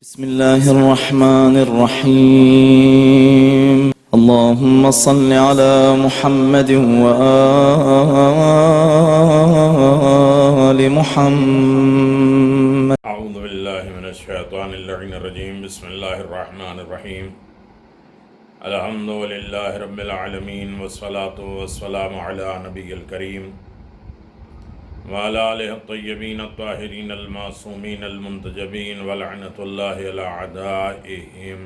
بسم الله الرحمن الرحيم اللهم صل على محمد وآل محمد. اعوذ باللہ من الشیطان اللعین الرجیم. بسم اللہ الرحمن الرحیم. الحمد للہ رب العالمین والصلاة والسلام علی نبی الکریم وعلی آلہ الطیبین الطاہرین المعصومین المنتجبین ولعنۃ اللہ علی اعدائہم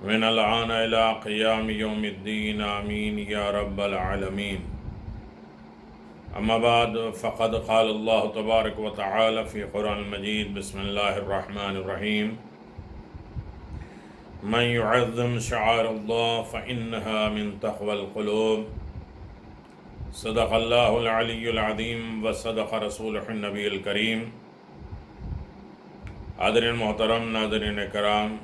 من الآن الی قیام یوم الدین آمین یا رب العالمین. اما بعد فقد قال اللہ تبارک و تعالی فی قرآن المجید. بسم اللہ الرحمن الرحیم. من يعظم شعائر اللہ فإنها من تقوى القلوب. صدق اللہ العلی العظیم وصدق رسولہ النبی الکریم. حاضرین محترم، ناظرین کرام،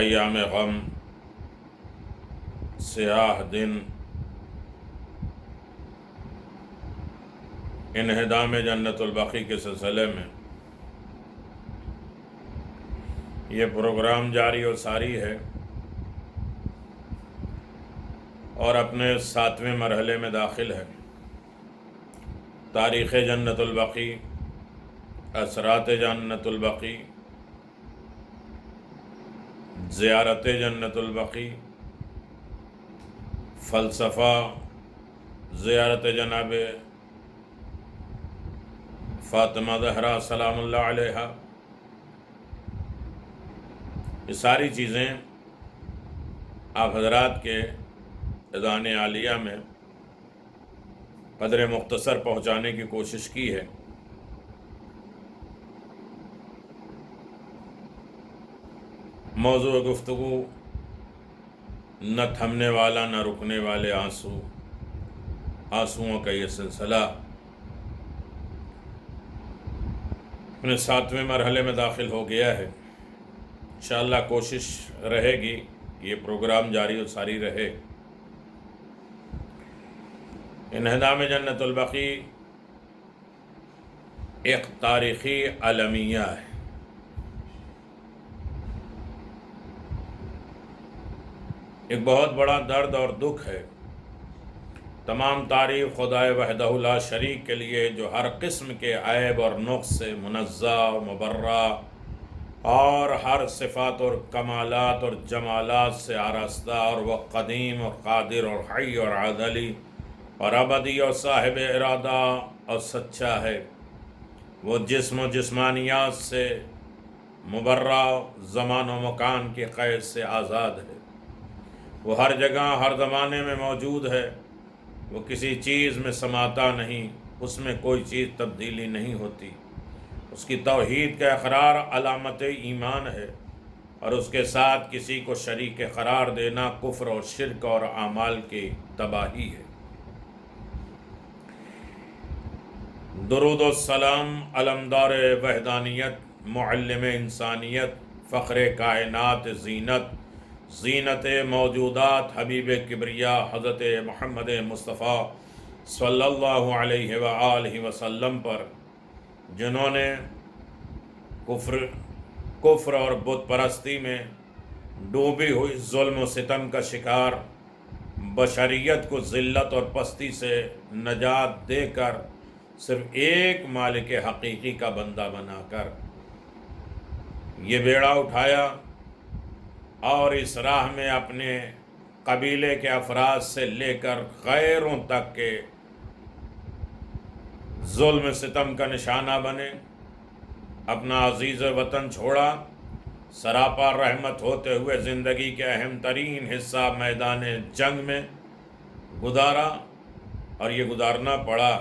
ایام غم، سیاہ دن، انہدام جنت البقیع کے سلسلے میں یہ پروگرام جاری و ساری ہے اور اپنے 7ویں مرحلے میں داخل ہے. تاریخ جنت البقیع، اثرات جنت البقیع، زیارت جنت البقیع، فلسفہ زیارت جناب فاطمہ زہرا سلام اللہ علیہا. یہ ساری چیزیں آپ حضرات کے اذان عالیہ میں قدر مختصر پہنچانے کی کوشش کی ہے. موضوع گفتگو نہ تھمنے والا نہ رکنے والے آنسو، آنسوؤں کا یہ سلسلہ اپنے 7ویں مرحلے میں داخل ہو گیا ہے. انشاءاللہ کوشش رہے گی یہ پروگرام جاری و ساری رہے. انہدام جنت البقیع ایک تاریخی المیہ ہے. ایک بہت بڑا درد اور دکھ ہے. تمام تعریف خدائے وحدہ لا شریک کے لیے جو ہر قسم کے عیب اور نقص سے منزہ و مبرہ اور ہر صفات اور کمالات اور جمالات سے آراستہ، اور وہ قدیم اور قادر اور حی اور عدلی اور ابدی اور صاحب ارادہ اور سچا ہے. وہ جسم و جسمانیات سے مبرہ، زمان و مکان کے قید سے آزاد ہے. وہ ہر جگہ ہر زمانے میں موجود ہے. وہ کسی چیز میں سماتا نہیں، اس میں کوئی چیز تبدیلی نہیں ہوتی. اس کی توحید کا اقرار علامت ایمان ہے، اور اس کے ساتھ کسی کو شریک قرار دینا کفر اور شرک اور اعمال کی تباہی ہے. درود و سلام علمدار وحدانیت، معلم انسانیت، فخر کائنات، زینت موجودات، حبیب کبریا حضرت محمد مصطفیٰ صلی اللہ علیہ وآلہ وسلم پر، جنہوں نے کفر اور بت پرستی میں ڈوبی ہوئی ظلم و ستم کا شکار بشریت کو ذلت اور پستی سے نجات دے کر صرف ایک مالک حقیقی کا بندہ بنا کر یہ بیڑا اٹھایا، اور اس راہ میں اپنے قبیلے کے افراد سے لے کر غیروں تک کے ظلم ستم کا نشانہ بنے. اپنا عزیز وطن چھوڑا، سراپا رحمت ہوتے ہوئے زندگی کے اہم ترین حصہ میدان جنگ میں گزارا، اور یہ گزارنا پڑا.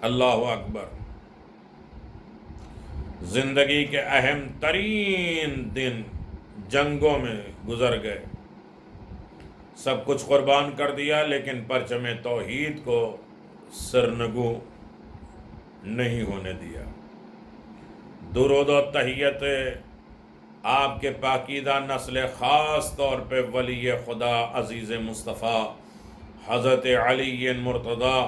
اللہ اکبر. زندگی کے اہم ترین دن جنگوں میں گزر گئے. سب کچھ قربان کر دیا، لیکن پرچم توحید کو سرنگو نہیں ہونے دیا. درود و تحیت آپ کے پاکیزہ نسل، خاص طور پہ ولی خدا عزیز مصطفیٰ حضرت علی مرتضیٰ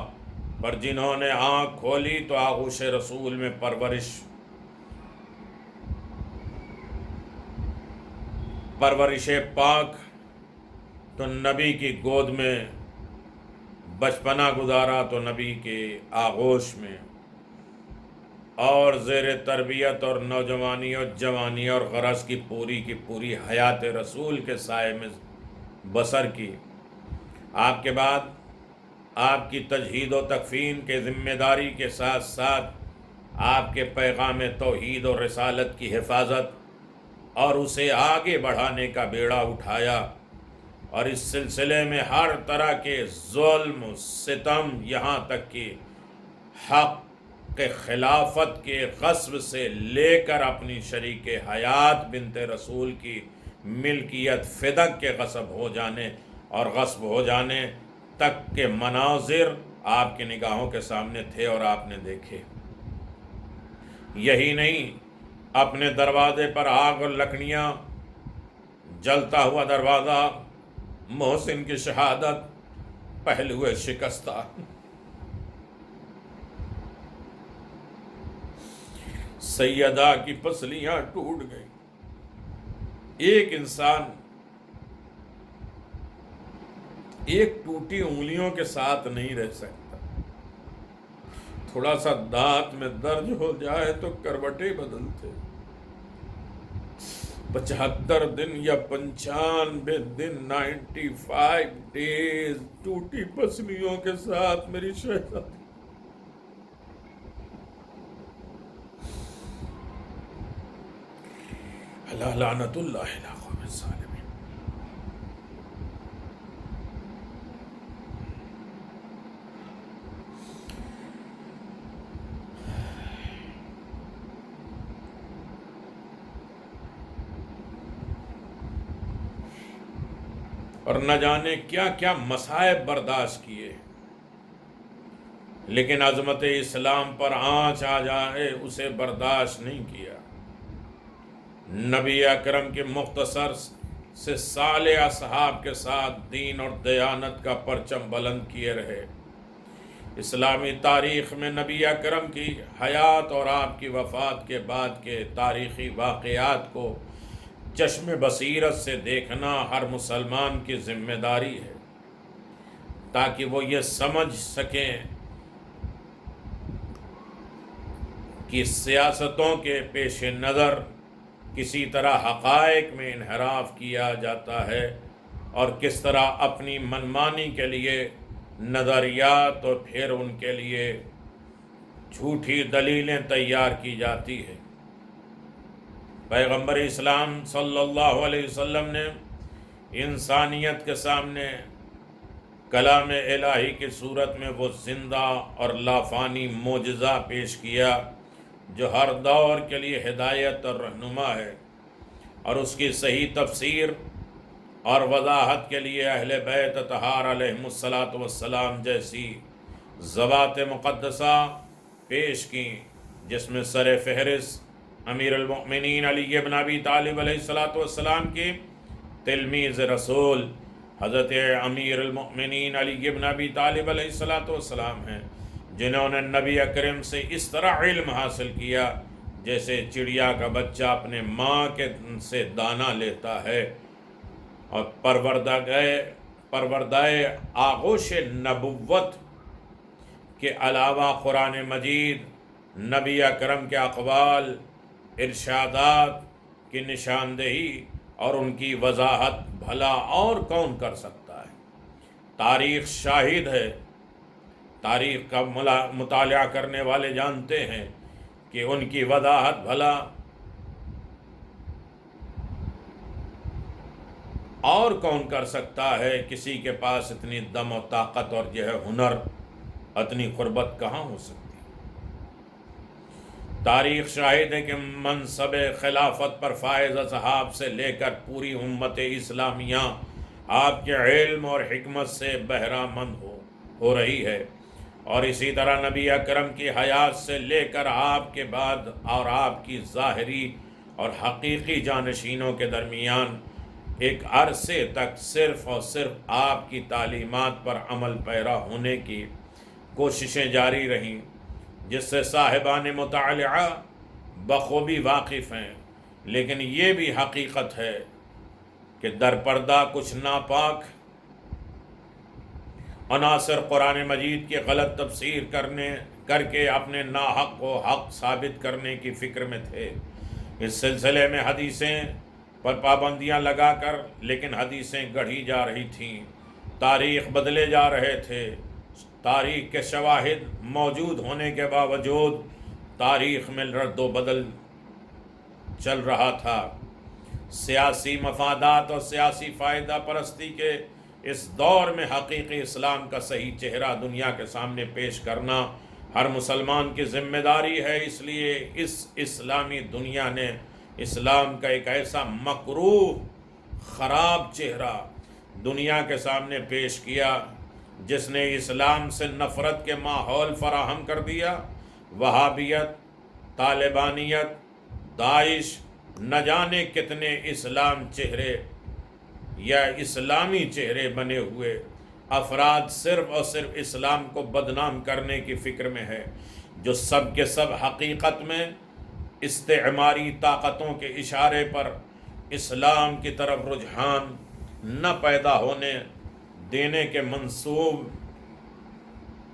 پر جنہوں نے آنکھ کھولی تو آغوش رسول میں پرورش پاک، تو نبی کی گود میں بچپنا گزارا تو نبی کے آغوش میں، اور زیر تربیت اور نوجوانی اور جوانی اور غرض کی پوری حیات رسول کے سائے میں بسر کی۔ آپ کے بعد آپ کی تجہید و تکفین کے ذمہ داری کے ساتھ ساتھ آپ کے پیغام توحید اور رسالت کی حفاظت اور اسے آگے بڑھانے کا بیڑا اٹھایا، اور اس سلسلے میں ہر طرح کے ظلم ستم، یہاں تک کہ حق کے خلافت کے غصب سے لے کر اپنی شریک حیات بنت رسول کی ملکیت فدق کے غصب ہو جانے تک کے مناظر آپ کی نگاہوں کے سامنے تھے اور آپ نے دیکھے۔ یہی نہیں، اپنے دروازے پر آگ اور لکڑیاں، جلتا ہوا دروازہ، محسن کی شہادت، پہلوئے شکستہ، سیدہ کی پسلیاں ٹوٹ گئیں۔ ایک انسان ایک ٹوٹی انگلیوں کے ساتھ نہیں رہ سکتا، تھوڑا سا دانت میں درد ہو جائے تو کروٹیں بدلتے۔ 75 دن یا 95 دن 95 ڈیز ٹوٹی پسلیوں کے ساتھ میری شہزادی۔ اللہ لعنت اللہ علی قوم الظالمین۔ اور نہ جانے کیا کیا مصائب برداشت کیے، لیکن عظمت اسلام پر آنچ آ جائے اسے برداشت نہیں کیا۔ نبی اکرم کے مختصر سے سال اصحاب کے ساتھ دین اور دیانت کا پرچم بلند کیے رہے۔ اسلامی تاریخ میں نبی اکرم کی حیات اور آپ کی وفات کے بعد کے تاریخی واقعات کو چشم بصیرت سے دیکھنا ہر مسلمان کی ذمہ داری ہے، تاکہ وہ یہ سمجھ سکیں کہ سیاستوں کے پیش نظر کسی طرح حقائق میں انحراف کیا جاتا ہے، اور کس طرح اپنی منمانی کے لیے نظریات اور پھر ان کے لیے جھوٹی دلیلیں تیار کی جاتی ہیں۔ پیغمبر اسلام صلی اللہ علیہ وسلم نے انسانیت کے سامنے کلام الہی کی صورت میں وہ زندہ اور لافانی معجزہ پیش کیا جو ہر دور کے لیے ہدایت اور رہنما ہے، اور اس کی صحیح تفسیر اور وضاحت کے لیے اہل بیت اطہار علیہم السلام جیسی ذوات مقدسہ پیش کی، جس میں سر فہرست امیر المؤمنین علی بن ابی طالب علیہ السلام کے تلمیذ رسول حضرت امیر المؤمنین علی بن ابی طالب علیہ السلام ہیں، جنہوں نے نبی اکرم سے اس طرح علم حاصل کیا جیسے چڑیا کا بچہ اپنے ماں سے دانہ لیتا ہے، اور پروردائے آغوش نبوت کے علاوہ قرآن مجید نبی اکرم کے اقوال، ارشادات کی نشاندہی اور ان کی وضاحت بھلا اور کون کر سکتا ہے؟ تاریخ شاہد ہے، تاریخ کا مطالعہ کرنے والے جانتے ہیں کہ ان کی وضاحت بھلا اور کون کر سکتا ہے؟ کسی کے پاس اتنی دم و طاقت اور جو ہے ہنر، اتنی قربت کہاں ہو سکتی؟ تاریخ شاہد ہے کہ منصب خلافت پر فائز اصحاب سے لے کر پوری امت اسلامیہ آپ کے علم اور حکمت سے بہرہ مند ہو رہی ہے، اور اسی طرح نبی اکرم کی حیات سے لے کر آپ کے بعد اور آپ کی ظاہری اور حقیقی جانشینوں کے درمیان ایک عرصے تک صرف اور صرف آپ کی تعلیمات پر عمل پیرا ہونے کی کوششیں جاری رہیں جس سے صاحبان مطالعہ بخوبی واقف ہیں، لیکن یہ بھی حقیقت ہے کہ در پردہ کچھ ناپاک عناصر قرآن مجید کی غلط تفسیر کر کے اپنے ناحق کو حق ثابت کرنے کی فکر میں تھے۔ اس سلسلے میں حدیثیں پر پابندیاں لگا کر لیکن حدیثیں گڑھی جا رہی تھیں، تاریخ بدلے جا رہے تھے، تاریخ کے شواہد موجود ہونے کے باوجود تاریخ میں رد و بدل چل رہا تھا۔ سیاسی مفادات اور سیاسی فائدہ پرستی کے اس دور میں حقیقی اسلام کا صحیح چہرہ دنیا کے سامنے پیش کرنا ہر مسلمان کی ذمہ داری ہے۔ اس لیے اس اسلامی دنیا نے اسلام کا ایک ایسا مکروہ خراب چہرہ دنیا کے سامنے پیش کیا جس نے اسلام سے نفرت کے ماحول فراہم کر دیا۔ وہابیت، طالبانیت، داعش، نہ جانے کتنے اسلام چہرے یا اسلامی چہرے بنے ہوئے افراد صرف اور صرف اسلام کو بدنام کرنے کی فکر میں ہے، جو سب کے سب حقیقت میں استعماری طاقتوں کے اشارے پر اسلام کی طرف رجحان نہ پیدا ہونے دینے کے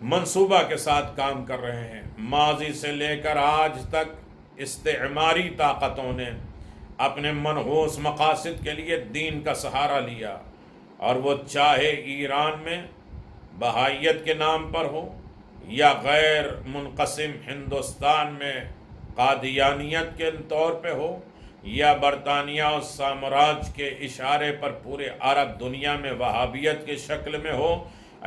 منصوبہ کے ساتھ کام کر رہے ہیں۔ ماضی سے لے کر آج تک استعماری طاقتوں نے اپنے منحوس مقاصد کے لیے دین کا سہارا لیا، اور وہ چاہے ایران میں بہائیت کے نام پر ہو یا غیر منقسم ہندوستان میں قادیانیت کے طور پہ ہو یا برطانیہ اور سامراج کے اشارے پر پورے عرب دنیا میں وہابیت کی شکل میں ہو۔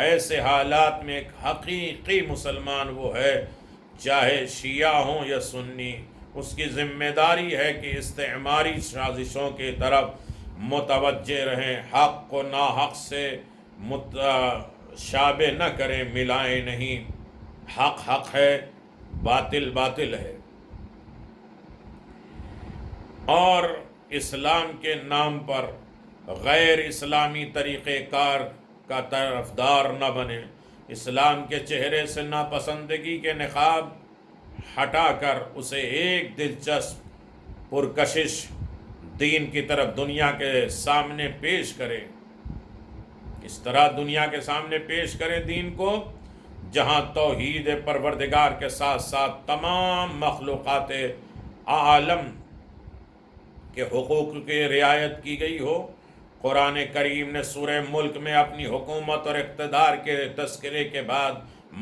ایسے حالات میں ایک حقیقی مسلمان وہ ہے، چاہے شیعہ ہوں یا سنی، اس کی ذمہ داری ہے کہ استعماری سازشوں کی طرف متوجہ رہیں، حق کو ناحق سے شابہ نہ کریں، ملائیں نہیں۔ حق حق ہے، باطل باطل ہے، اور اسلام کے نام پر غیر اسلامی طریقہ کار کا طرفدار نہ بنے۔ اسلام کے چہرے سے ناپسندگی کے نقاب ہٹا کر اسے ایک دلچسپ پرکشش دین کی طرف دنیا کے سامنے پیش کرے۔ اس طرح دنیا کے سامنے پیش کرے دین کو جہاں توحید پروردگار کے ساتھ ساتھ تمام مخلوقات عالم کے حقوق کی رعایت کی گئی ہو۔ قرآن کریم نے سورہ ملک میں اپنی حکومت اور اقتدار کے تذکرے کے بعد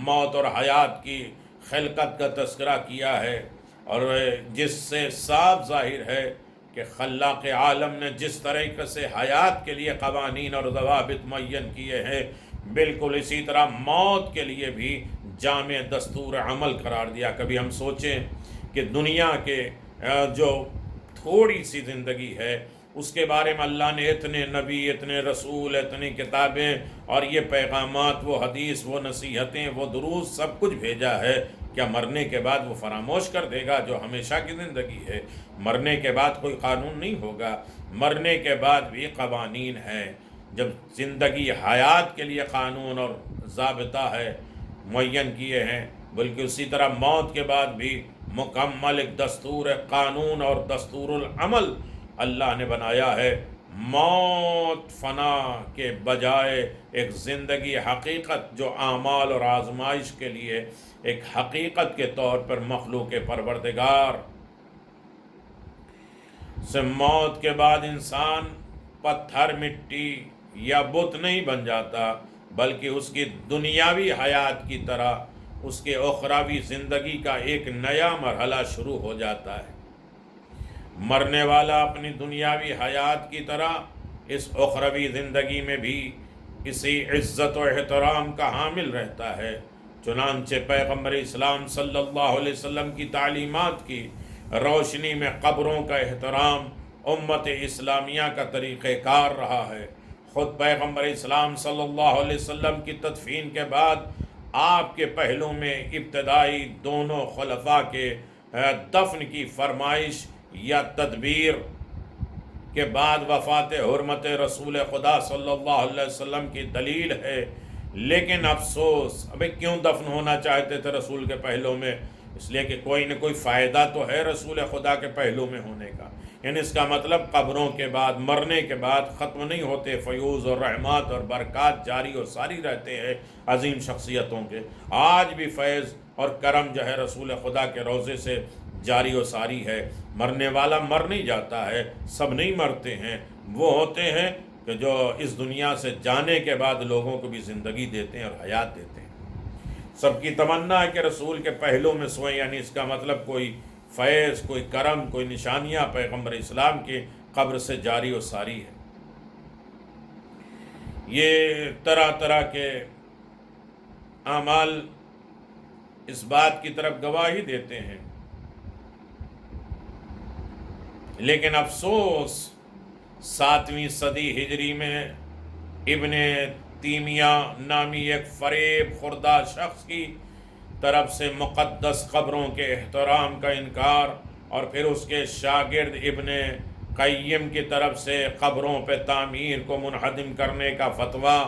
موت اور حیات کی خلقت کا تذکرہ کیا ہے، اور جس سے صاف ظاہر ہے کہ خلاق عالم نے جس طریقے سے حیات کے لیے قوانین اور ضوابط معین کیے ہیں، بالکل اسی طرح موت کے لیے بھی جامع دستور عمل قرار دیا۔ کبھی ہم سوچیں کہ دنیا کے جو تھوڑی سی زندگی ہے اس کے بارے میں اللہ نے اتنے نبی، اتنے رسول، اتنی کتابیں اور یہ پیغامات، وہ حدیث، وہ نصیحتیں، وہ دروس سب کچھ بھیجا ہے، کیا مرنے کے بعد وہ فراموش کر دے گا جو ہمیشہ کی زندگی ہے؟ مرنے کے بعد کوئی قانون نہیں ہوگا، مرنے کے بعد بھی قوانین ہیں۔ جب زندگی حیات کے لیے قانون اور ضابطہ ہے معین کیے ہیں، بلکہ اسی طرح موت کے بعد بھی مکمل ایک دستور قانون اور دستور العمل اللہ نے بنایا ہے۔ موت فنا کے بجائے ایک زندگی حقیقت جو اعمال اور آزمائش کے لیے ایک حقیقت کے طور پر مخلوق پروردگار سے موت کے بعد انسان پتھر، مٹی یا بت نہیں بن جاتا، بلکہ اس کی دنیاوی حیات کی طرح اس کے اخروی زندگی کا ایک نیا مرحلہ شروع ہو جاتا ہے۔ مرنے والا اپنی دنیاوی حیات کی طرح اس اخروی زندگی میں بھی اسی عزت و احترام کا حامل رہتا ہے۔ چنانچہ پیغمبر اسلام صلی اللہ علیہ وسلم کی تعلیمات کی روشنی میں قبروں کا احترام امت اسلامیہ کا طریقہ کار رہا ہے۔ خود پیغمبر اسلام صلی اللہ علیہ وسلم کی تدفین کے بعد آپ کے پہلو میں ابتدائی دونوں خلفاء کے دفن کی فرمائش یا تدبیر کے بعد وفات حرمت رسول خدا صلی اللہ علیہ وسلم کی دلیل ہے لیکن افسوس، ابھی کیوں دفن ہونا چاہتے تھے رسول کے پہلو میں؟ اس لیے کہ کوئی نہ کوئی فائدہ تو ہے رسول خدا کے پہلو میں ہونے کا، یعنی اس کا مطلب قبروں کے بعد، مرنے کے بعد ختم نہیں ہوتے، فیوز اور رحمات اور برکات جاری اور ساری رہتے ہیں عظیم شخصیتوں کے۔ آج بھی فیض اور کرم جو ہے رسول خدا کے روضے سے جاری و ساری ہے۔ مرنے والا مر نہیں جاتا ہے، سب نہیں مرتے ہیں، وہ ہوتے ہیں کہ جو اس دنیا سے جانے کے بعد لوگوں کو بھی زندگی دیتے ہیں اور حیات دیتے ہیں۔ سب کی تمنا ہے کہ رسول کے پہلو میں سوئیں، یعنی اس کا مطلب کوئی فیض، کوئی کرم، کوئی نشانیاں پیغمبر اسلام کی قبر سے جاری و ساری ہے۔ یہ طرح طرح کے اعمال اس بات کی طرف گواہی دیتے ہیں، لیکن افسوس 7ویں صدی ہجری میں ابن تیمیہ نامی ایک فریب خوردہ شخص کی طرف سے مقدس قبروں کے احترام کا انکار، اور پھر اس کے شاگرد ابن قیم کی طرف سے قبروں پہ تعمیر کو منہدم کرنے کا فتویٰ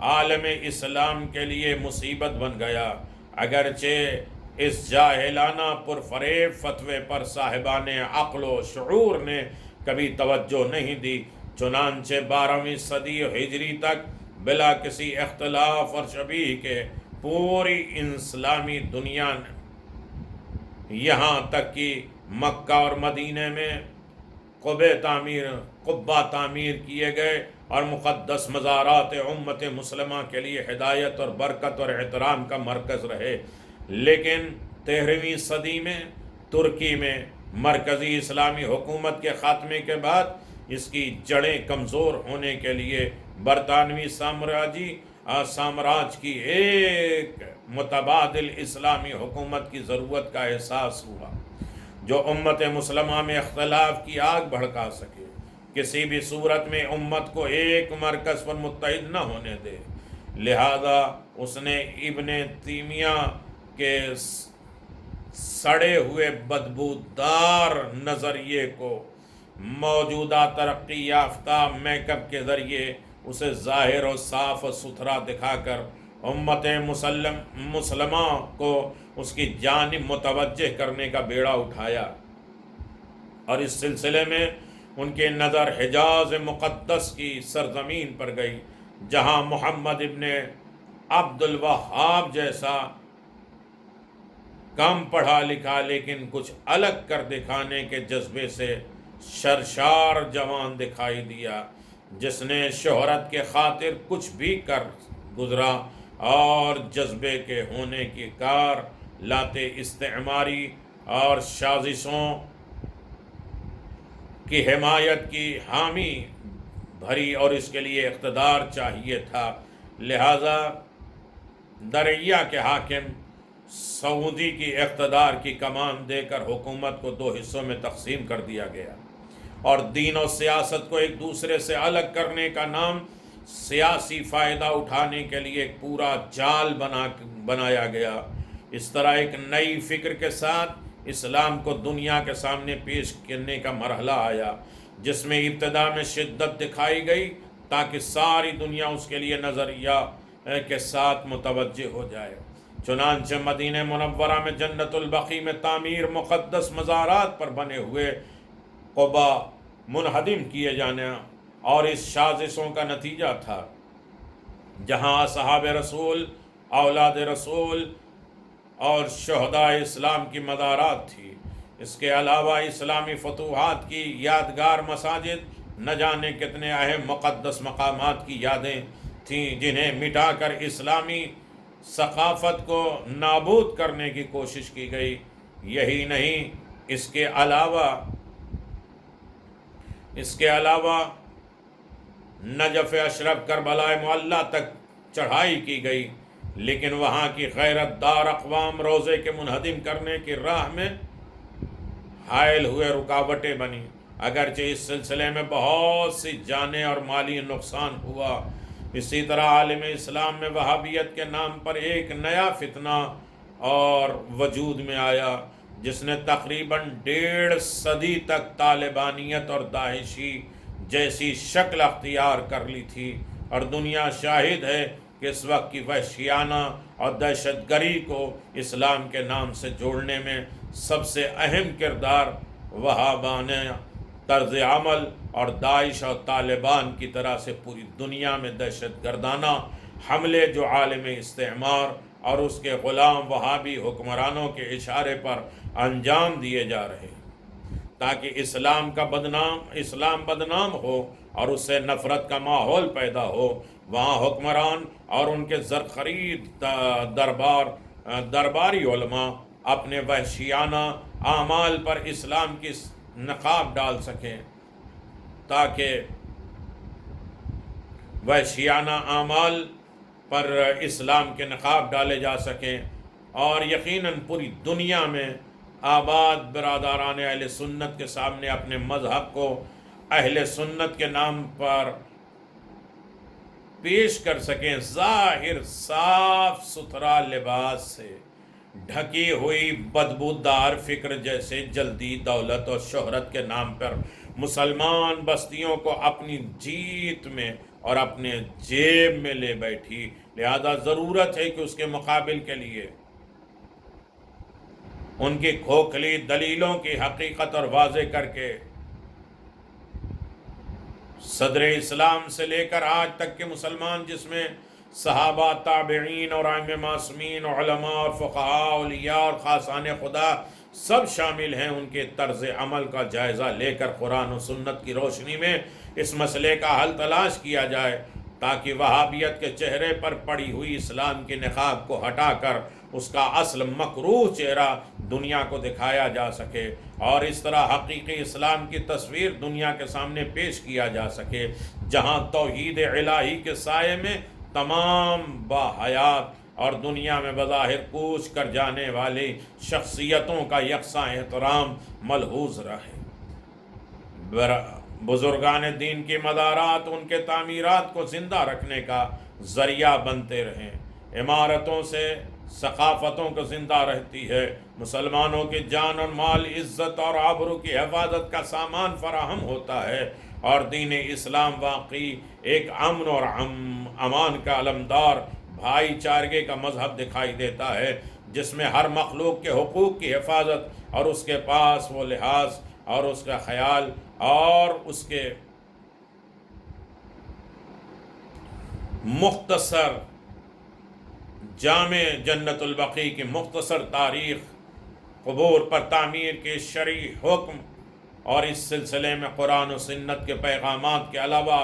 عالم اسلام کے لیے مصیبت بن گیا۔ اگرچہ اس جاہلانہ پرفریب فتوے پر صاحبان عقل و شعور نے کبھی توجہ نہیں دی، چنانچہ 12ویں صدی ہجری تک بلا کسی اختلاف اور شبیہ کے پوری اسلامی دنیا نے، یہاں تک کہ مکہ اور مدینہ میں قبہ تعمیر کیے گئے اور مقدس مزارات امت مسلمہ کے لیے ہدایت اور برکت اور احترام کا مرکز رہے، لیکن 13ویں صدی میں ترکی میں مرکزی اسلامی حکومت کے خاتمے کے بعد اس کی جڑیں کمزور ہونے کے لیے برطانوی سامراج کی ایک متبادل اسلامی حکومت کی ضرورت کا احساس ہوا، جو امت مسلمہ میں اختلاف کی آگ بھڑکا سکے، کسی بھی صورت میں امت کو ایک مرکز پر متحد نہ ہونے دے۔ لہذا اس نے ابن تیمیہ کے سڑے ہوئے بدبودار نظریے کو موجودہ ترقی یافتہ میک اپ کے ذریعے اسے ظاہر و صاف و ستھرا دکھا کر امت مسلمہ کو اس کی جانب متوجہ کرنے کا بیڑا اٹھایا، اور اس سلسلے میں ان کی نظر حجاز مقدس کی سرزمین پر گئی، جہاں محمد ابن عبد الوہاب جیسا کم پڑھا لکھا لیکن کچھ الگ کر دکھانے کے جذبے سے شرشار جوان دکھائی دیا، جس نے شہرت کے خاطر کچھ بھی کر گزرا اور جذبے کے ہونے کی کار لاتے استعماری اور سازشوں کی حمایت کی حامی بھری، اور اس کے لیے اقتدار چاہیے تھا۔ لہذا دریا کے حاکم سعودی کی اقتدار کی کمان دے کر حکومت کو 2 حصوں میں تقسیم کر دیا گیا، اور دین و سیاست کو ایک دوسرے سے الگ کرنے کا نام سیاسی فائدہ اٹھانے کے لیے ایک پورا جال بنایا گیا۔ اس طرح ایک نئی فکر کے ساتھ اسلام کو دنیا کے سامنے پیش کرنے کا مرحلہ آیا، جس میں ابتدا میں شدت دکھائی گئی تاکہ ساری دنیا اس کے لیے نظریہ کے ساتھ متوجہ ہو جائے۔ چنانچہ مدینہ منورہ میں جنت البقیع میں تعمیر مقدس مزارات پر بنے ہوئے قبہ منہدم کیے جانا اور اس سازشوں کا نتیجہ تھا، جہاں اصحاب رسول، اولاد رسول اور شہداء اسلام کی مزارات تھی۔ اس کے علاوہ اسلامی فتوحات کی یادگار مساجد، نہ جانے کتنے اہم مقدس مقامات کی یادیں تھیں جنہیں مٹا کر اسلامی ثقافت کو نابود کرنے کی کوشش کی گئی۔ یہی نہیں، اس کے علاوہ نجف اشرف کربلا معلیٰ تک چڑھائی کی گئی، لیکن وہاں کی غیرت دار اقوام روزے کے منہدم کرنے کی راہ میں حائل ہوئے رکاوٹیں بنی۔ اگرچہ اس سلسلے میں بہت سی جانیں اور مالی نقصان ہوا، اسی طرح عالم اسلام میں وہابیت کے نام پر ایک نیا فتنہ اور وجود میں آیا، جس نے تقریباً 1.5 صدی تک طالبانیت اور داعشی جیسی شکل اختیار کر لی تھی، اور دنیا شاہد ہے کہ اس وقت کی وحشیانہ اور دہشت گری کو اسلام کے نام سے جوڑنے میں سب سے اہم کردار وہابانہ طرز عمل اور داعش اور طالبان کی طرح سے پوری دنیا میں دہشت گردانہ حملے جو عالم استعمار اور اس کے غلام وہابی حکمرانوں کے اشارے پر انجام دیے جا رہے ہیں، تاکہ اسلام بدنام ہو اور اس سے نفرت کا ماحول پیدا ہو۔ وہاں حکمران اور ان کے زرخرید درباری علماء اپنے وحشیانہ اعمال پر اسلام کی نقاب ڈال سکیں، تاکہ وحشیانہ اعمال پر اسلام کے نقاب ڈالے جا سکیں، اور یقیناً پوری دنیا میں آباد برادران اہل سنت کے سامنے اپنے مذہب کو اہل سنت کے نام پر پیش کر سکیں، ظاہر صاف ستھرا لباس سے ڈھکی ہوئی بدبودار فکر جیسے جلدی دولت اور شہرت کے نام پر مسلمان بستیوں کو اپنی جیت میں اور اپنے جیب میں لے بیٹھی، لہذا ضرورت ہے کہ اس کے مقابل کے لیے ان کی کھوکھلی دلیلوں کی حقیقت اور واضح کر کے صدر اسلام سے لے کر آج تک کے مسلمان، جس میں صحابہ، تابعین اور ائمہ معصومین، علماء اور فقہاء، اولیاء اور خاصان خدا سب شامل ہیں، ان کے طرز عمل کا جائزہ لے کر قرآن و سنت کی روشنی میں اس مسئلے کا حل تلاش کیا جائے، تاکہ وہابیت کے چہرے پر پڑی ہوئی اسلام کی نقاب کو ہٹا کر اس کا اصل مکروہ چہرہ دنیا کو دکھایا جا سکے، اور اس طرح حقیقی اسلام کی تصویر دنیا کے سامنے پیش کیا جا سکے، جہاں توحید الہی کے سائے میں تمام باحیات اور دنیا میں بظاہر کوچ کر جانے والی شخصیتوں کا یکساں احترام ملحوظ رہے۔ بزرگان دین کی مزارات ان کے تعمیرات کو زندہ رکھنے کا ذریعہ بنتے رہیں، عمارتوں سے ثقافتوں کو زندہ رہتی ہے، مسلمانوں کی جان اور مال، عزت اور آبرو کی حفاظت کا سامان فراہم ہوتا ہے، اور دین اسلام واقعی ایک امن اور امان کا علمدار بھائی چارگی کا مذہب دکھائی دیتا ہے، جس میں ہر مخلوق کے حقوق کی حفاظت اور اس کے پاس وہ لحاظ اور اس کا خیال اور اس کے مختصر جامع جنت البقیع کی مختصر تاریخ قبور پر تعمیر کے شرعی حکم اور اس سلسلے میں قرآن و سنت کے پیغامات کے علاوہ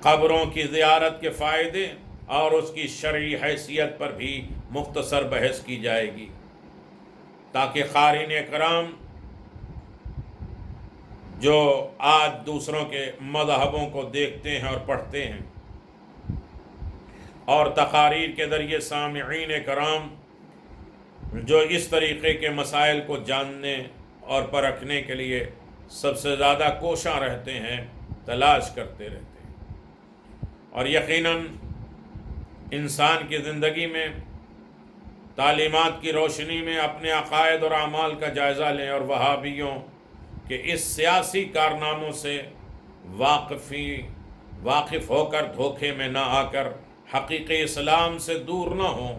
قبروں کی زیارت کے فائدے اور اس کی شرعی حیثیت پر بھی مختصر بحث کی جائے گی، تاکہ قارئین اکرام جو آج دوسروں کے مذہبوں کو دیکھتے ہیں اور پڑھتے ہیں، اور تقاریر کے ذریعے سامعین کرام جو اس طریقے کے مسائل کو جاننے اور پرکھنے کے لیے سب سے زیادہ کوشاں رہتے ہیں، تلاش کرتے رہتے ہیں، اور یقیناً انسان کی زندگی میں تعلیمات کی روشنی میں اپنے عقائد اور اعمال کا جائزہ لیں، اور وہابیوں کہ اس سیاسی کارناموں سے واقف ہو کر دھوکے میں نہ آ کر حقیقی اسلام سے دور نہ ہوں۔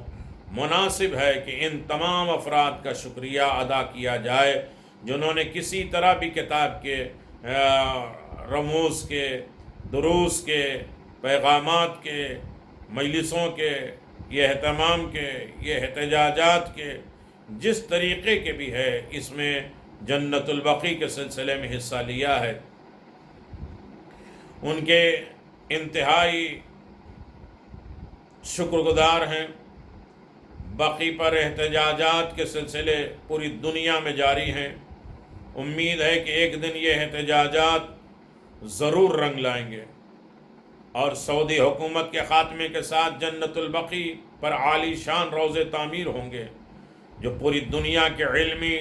مناسب ہے کہ ان تمام افراد کا شکریہ ادا کیا جائے جنہوں نے کسی طرح بھی کتاب کے رموز کے، دروس کے، پیغامات کے، مجلسوں کے، یہ اہتمام کے، یہ احتجاجات کے، جس طریقے کے بھی ہے، اس میں جنت البقیع کے سلسلے میں حصہ لیا ہے، ان کے انتہائی شکر گزار ہیں۔ بقیع پر احتجاجات کے سلسلے پوری دنیا میں جاری ہیں، امید ہے کہ ایک دن یہ احتجاجات ضرور رنگ لائیں گے، اور سعودی حکومت کے خاتمے کے ساتھ جنت البقیع پر عالی شان روضے تعمیر ہوں گے، جو پوری دنیا کے علمی،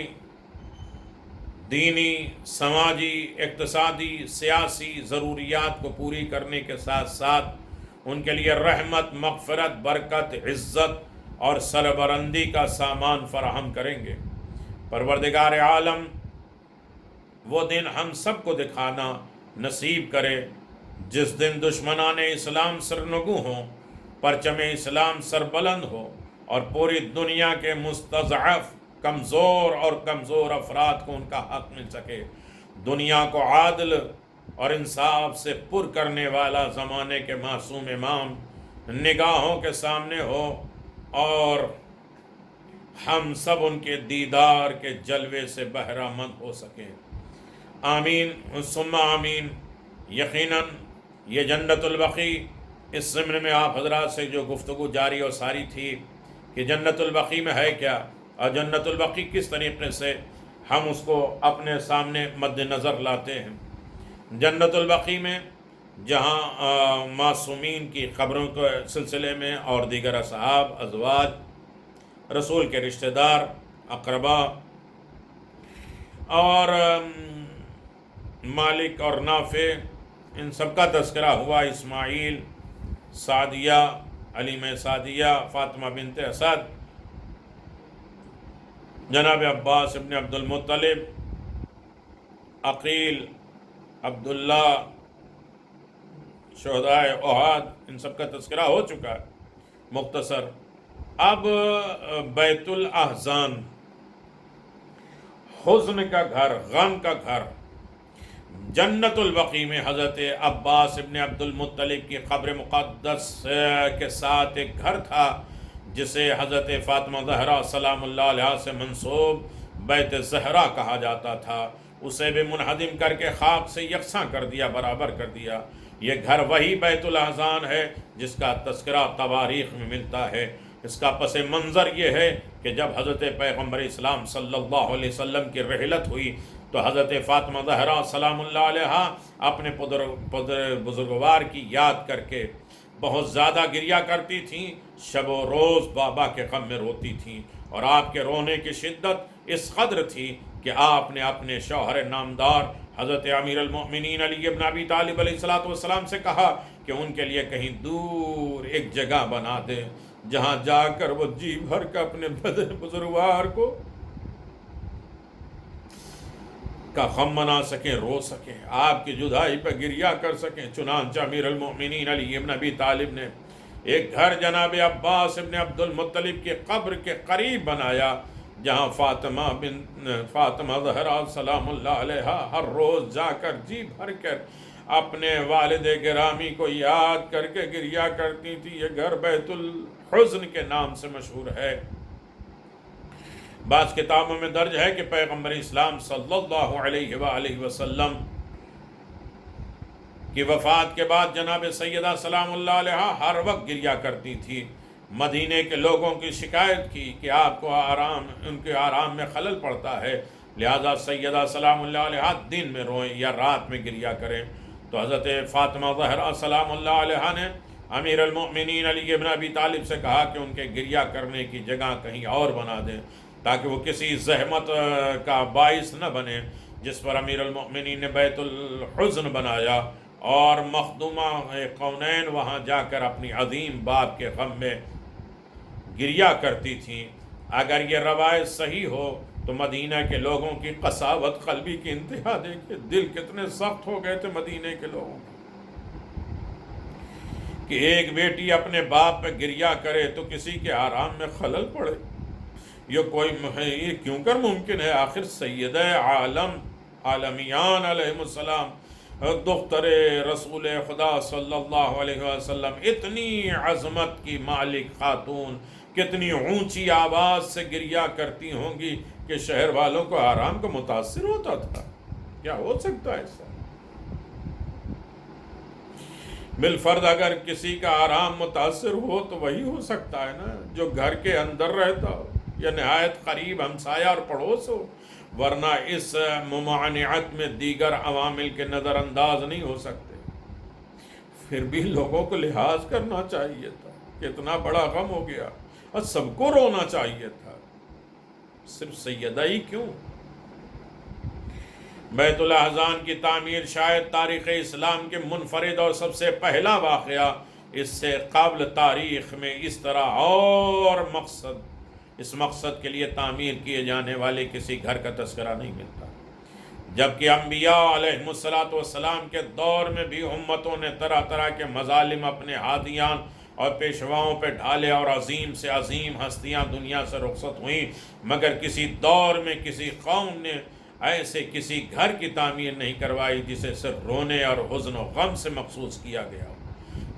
دینی، سماجی، اقتصادی، سیاسی ضروریات کو پوری کرنے کے ساتھ ساتھ ان کے لیے رحمت، مغفرت، برکت، عزت اور سربلندی کا سامان فراہم کریں گے۔ پروردگار عالم وہ دن ہم سب کو دکھانا نصیب کرے، جس دن دشمنان اسلام سرنگو ہوں، پرچم اسلام سربلند ہو اور پوری دنیا کے مستضعف کمزور افراد کو ان کا حق مل سکے، دنیا کو عادل اور انصاف سے پر کرنے والا زمانے کے معصوم امام نگاہوں کے سامنے ہو اور ہم سب ان کے دیدار کے جلوے سے بہرہ مند ہو سکیں۔ آمین ثم آمین۔ یقیناً یہ جنت البقیع، اس ضمن میں آپ حضرات سے جو گفتگو جاری اور ساری تھی کہ جنت البقیع میں ہے کیا اور جنت البقیع کس طریقے سے ہم اس کو اپنے سامنے مد نظر لاتے ہیں۔ جنت البقیع میں جہاں معصومین کی قبروں کے سلسلے میں اور دیگر اصحاب، ازواج، رسول کے رشتہ دار، اقربا اور مالک اور نافع، ان سب کا تذکرہ ہوا۔ اسماعیل، سعدیہ، علیم سعدیہ، فاطمہ بنت اسد، جناب عباس ابن عبد المطلب، عقیل، عبداللہ، شہدائے احد، ان سب کا تذکرہ ہو چکا ہے مختصر۔ اب بیت الاحزان، حزن کا گھر، غم کا گھر، جنت البقیع میں حضرت عباس ابن عبد المطلب کی قبر مقدس کے ساتھ ایک گھر تھا جسے حضرت فاطمہ زہرا سلام اللہ علیہ سے منسوب بیت زہرا کہا جاتا تھا۔ اسے بھی منہدم کر کے خاک سے یکساں کر دیا، برابر کر دیا۔ یہ گھر وہی بیت الاحزان ہے جس کا تذکرہ تواریخ میں ملتا ہے۔ اس کا پس منظر یہ ہے کہ جب حضرت پیغمبر اسلام صلی اللہ علیہ وسلم کی رحلت ہوئی تو حضرت فاطمہ زہرا سلام اللہ علیہ اپنے بزرگوار کی یاد کر کے بہت زیادہ گریہ کرتی تھیں، شب و روز بابا کے غم میں روتی تھیں، اور آپ کے رونے کی شدت اس قدر تھی کہ آپ نے اپنے شوہر نامدار حضرت امیر المؤمنین علی ابن ابی طالب علیہ السلام سے کہا کہ ان کے لیے کہیں دور ایک جگہ بنا دے جہاں جا کر وہ جی بھر کر اپنے بزرگوار کو کا غم منا سکیں، رو سکیں، آپ کی جدائی پہ گریہ کر سکیں۔ چنانچہ امیر المؤمنین علی ابن ابی طالب نے ایک گھر جناب عباس ابن عبد المطلب کی قبر کے قریب بنایا جہاں فاطمہ زہرا سلام اللہ علیہ ہر روز جا کر جی بھر کر اپنے والد گرامی کو یاد کر کے گریہ کرتی تھی۔ یہ گھر بیت الحزن کے نام سے مشہور ہے۔ بعض کتابوں میں درج ہے کہ پیغمبر اسلام صلی اللہ علیہ وآلہ وسلم کی وفات کے بعد جناب سیدہ سلام اللہ علیہ ہر وقت گریہ کرتی تھی۔ مدینے کے لوگوں کی شکایت کی کہ آپ کو ان کے آرام میں خلل پڑتا ہے، لہذا سیدہ سلام اللہ علیہ دن میں روئیں یا رات میں گریہ کریں۔ تو حضرت فاطمہ زہرا سلام اللہ علیہ نے امیر المؤمنین علی ابن ابی طالب سے کہا کہ ان کے گریہ کرنے کی جگہ کہیں اور بنا دیں تاکہ وہ کسی زحمت کا باعث نہ بنے، جس پر امیر المؤمنین نے بیت الحزن بنایا اور مخدومہ کونین وہاں جا کر اپنی عظیم باپ کے غم میں گریہ کرتی تھیں۔ اگر یہ روایت صحیح ہو تو مدینہ کے لوگوں کی قساوت قلبی کی انتہا دیکھیں، دل کتنے سخت ہو گئے تھے مدینہ کے لوگوں کہ ایک بیٹی اپنے باپ پہ گریہ کرے تو کسی کے آرام میں خلل پڑے۔ یہ کیوں کر ممکن ہے؟ آخر سید عالم عالمیان علیہ السلام دختر رسول خدا صلی اللہ علیہ وسلم اتنی عظمت کی مالک خاتون کتنی اونچی آواز سے گریہ کرتی ہوں گی کہ شہر والوں کو آرام کو متاثر ہوتا تھا۔ کیا ہو سکتا ہے ایسا؟ بالفرض اگر کسی کا آرام متاثر ہو تو وہی ہو سکتا ہے نا جو گھر کے اندر رہتا ہو یا نہایت قریب ہمسایہ اور پڑوس ہو، ورنہ اس ممانعت میں دیگر عوامل کے نظر انداز نہیں ہو سکتے۔ پھر بھی لوگوں کو لحاظ کرنا چاہیے تھا کہ اتنا بڑا غم ہو گیا اور سب کو رونا چاہیے تھا، صرف سیدہ ہی کیوں؟ بیت الاحزان کی تعمیر شاید تاریخ اسلام کے منفرد اور سب سے پہلا واقعہ، اس سے قبل تاریخ میں اس طرح اور اس مقصد کے لیے تعمیر کیے جانے والے کسی گھر کا تذکرہ نہیں ملتا۔ جبکہ انبیاء علیہ السلام کے دور میں بھی امتوں نے طرح طرح کے مظالم اپنے ہادیان اور پیشواؤں پہ ڈھالے اور عظیم سے عظیم ہستیاں دنیا سے رخصت ہوئیں، مگر کسی دور میں کسی قوم نے ایسے کسی گھر کی تعمیر نہیں کروائی جسے صرف رونے اور حزن و غم سے مخصوص کیا گیا ہو،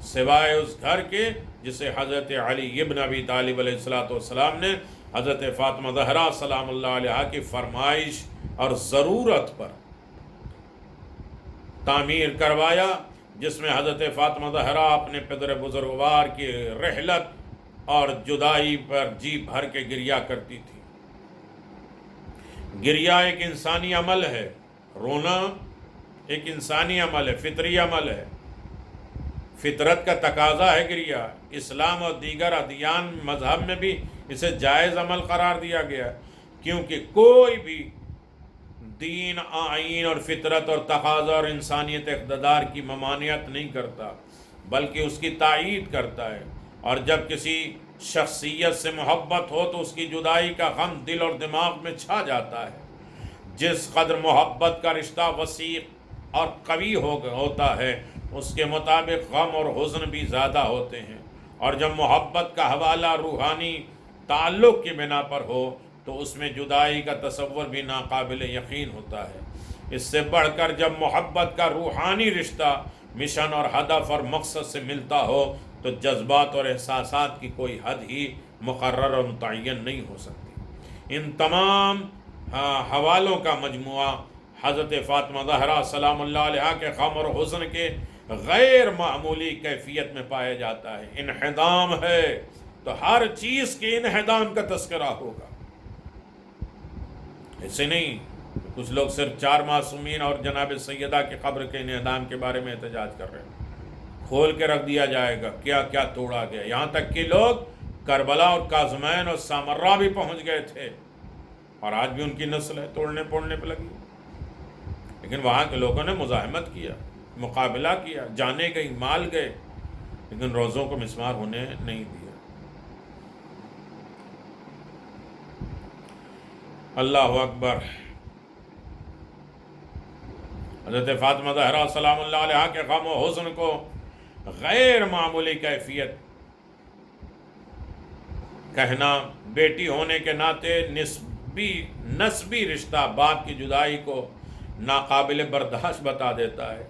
سوائے اس گھر کے جسے حضرت علی ابن ابی طالب علیہ السلام نے حضرت فاطمہ زہرا سلام اللہ علیہا کی فرمائش اور ضرورت پر تعمیر کروایا، جس میں حضرت فاطمہ زہرا اپنے پدر بزرگوار کی رحلت اور جدائی پر جی بھر کے گریہ کرتی تھی۔ گریہ ایک انسانی عمل ہے، رونا ایک انسانی عمل ہے، فطری عمل ہے، فطرت کا تقاضا ہے گریہ۔ اسلام اور دیگر ادیان مذہب میں بھی اسے جائز عمل قرار دیا گیا، کیونکہ کوئی بھی دین، آئین اور فطرت اور تقاضا اور انسانیت اقتدار کی ممانعت نہیں کرتا بلکہ اس کی تائید کرتا ہے، اور جب کسی شخصیت سے محبت ہو تو اس کی جدائی کا غم دل اور دماغ میں چھا جاتا ہے۔ جس قدر محبت کا رشتہ وسیع اور قوی ہوتا ہے اس کے مطابق غم اور حزن بھی زیادہ ہوتے ہیں، اور جب محبت کا حوالہ روحانی تعلق کی بنا پر ہو تو اس میں جدائی کا تصور بھی ناقابل یقین ہوتا ہے۔ اس سے بڑھ کر جب محبت کا روحانی رشتہ مشن اور ہدف اور مقصد سے ملتا ہو تو جذبات اور احساسات کی کوئی حد ہی مقرر اور متعین نہیں ہو سکتی۔ ان تمام حوالوں کا مجموعہ حضرت فاطمہ زہرا سلام اللہ علیہا کے غم اور حزن کے غیر معمولی کیفیت میں پایا جاتا ہے۔ انہدام ہے تو ہر چیز کے انہدام کا تذکرہ ہوگا، ایسے نہیں کچھ لوگ صرف 4 معصومین اور جناب سیدہ کی قبر کے انہدام کے بارے میں احتجاج کر رہے ہیں، کھول کے رکھ دیا جائے گا کیا کیا توڑا گیا، یہاں تک کہ لوگ کربلا اور کاظمین اور سامرہ بھی پہنچ گئے تھے، اور آج بھی ان کی نسل ہے توڑنے پوڑنے پہ لگی، لیکن وہاں کے لوگوں نے مزاحمت کیا، مقابلہ کیا، جانے گئی، مال گئے، لیکن روزوں کو مسمار ہونے نہیں دیا۔ اللہ اکبر۔ حضرت فاطمہ زہرا سلام اللہ علیہا کے غم و حزن کو غیر معمولی کیفیت کہنا بیٹی ہونے کے ناطے نسبی رشتہ باپ کی جدائی کو ناقابل برداشت بتا دیتا ہے۔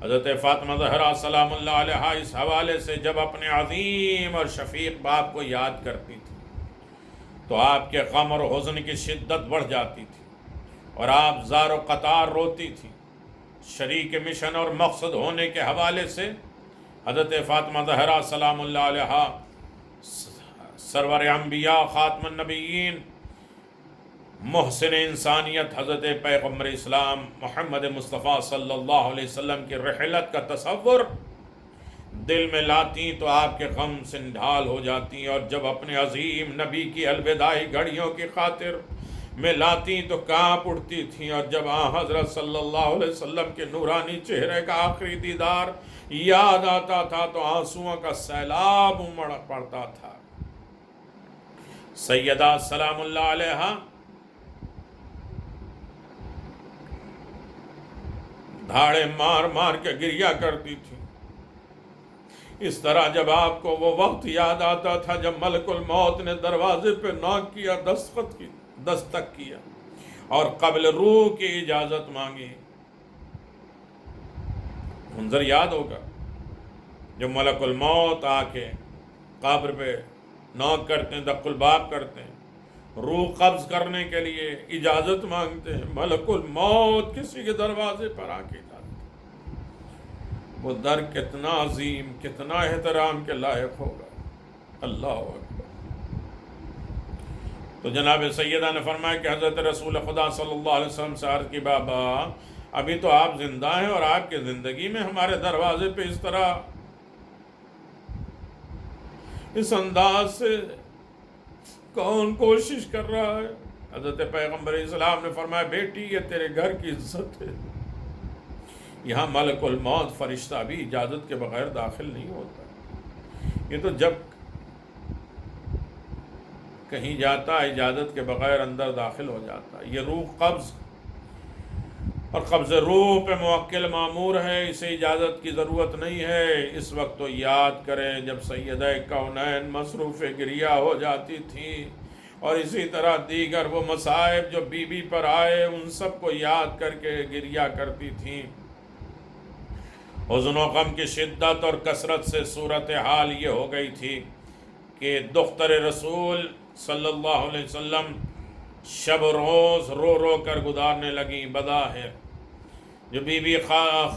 حضرت فاطمہ زہرا سلام اللہ علیہا اس حوالے سے جب اپنے عظیم اور شفیق باپ کو یاد کرتی تھی تو آپ کے غم اور حزن کی شدت بڑھ جاتی تھی اور آپ زار و قطار روتی تھی۔ شریک مشن اور مقصد ہونے کے حوالے سے حضرت فاطمہ زہرا سلام اللہ علیہا سرور انبیاء خاتم النبیین محسن انسانیت حضرت پیغمبر اسلام محمد مصطفیٰ صلی اللہ علیہ وسلم کی رحلت کا تصور دل میں لاتی تو آپ کے غم سے نڈھال ہو جاتی، اور جب اپنے عظیم نبی کی الوداعی گھڑیوں کی خاطر میں لاتی تو کانپ اٹھتی تھیں، اور جب حضرت صلی اللہ علیہ وسلم کے نورانی چہرے کا آخری دیدار یاد آتا تھا تو آنسوؤں کا سیلاب امڑ پڑتا تھا۔ سیدہ سلام اللہ علیہا دھاڑے مار مار کے گریہ کرتی تھی۔ اس طرح جب آپ کو وہ وقت یاد آتا تھا جب ملک الموت نے دروازے پہ ناک کیا، دستک کیا اور قبل روح کی اجازت مانگی، منظر یاد ہوگا جب ملک الموت آ کے قبر پہ ناک کرتے ہیں، دق الباب کرتے ہیں، روح قبض کرنے کے لیے اجازت مانگتے ہیں، ملک الموت کسی کے دروازے پر آ کے اجازت، وہ در کتنا عظیم، کتنا احترام کے لائق ہوگا۔ اللہ اکبر۔ تو جناب سیدہ نے فرمایا کہ حضرت رسول خدا صلی اللہ علیہ وسلم سے عرض کی بابا ابھی تو آپ زندہ ہیں اور آپ کی زندگی میں ہمارے دروازے پہ اس طرح اس انداز سے کون کوشش کر رہا ہے؟ حضرت پیغمبر اسلام نے فرمایا بیٹی یہ تیرے گھر کی عزت ہے، یہاں ملک الموت فرشتہ بھی اجازت کے بغیر داخل نہیں ہوتا، یہ تو جب کہیں جاتا اجازت کے بغیر اندر داخل ہو جاتا، یہ روح قبض اور قبض روح پہ موکل مامور ہے، اسے اجازت کی ضرورت نہیں ہے۔ اس وقت تو یاد کریں جب سیدہ کونین مصروف گریہ ہو جاتی تھیں، اور اسی طرح دیگر وہ مصائب جو بی بی پر آئے ان سب کو یاد کر کے گریہ کرتی تھیں۔ حزن و غم کی شدت اور کثرت سے صورتحال یہ ہو گئی تھی کہ دختر رسول صلی اللہ علیہ وسلم شب و روز رو رو کر گزارنے لگیں۔ بظاہر جو بی بی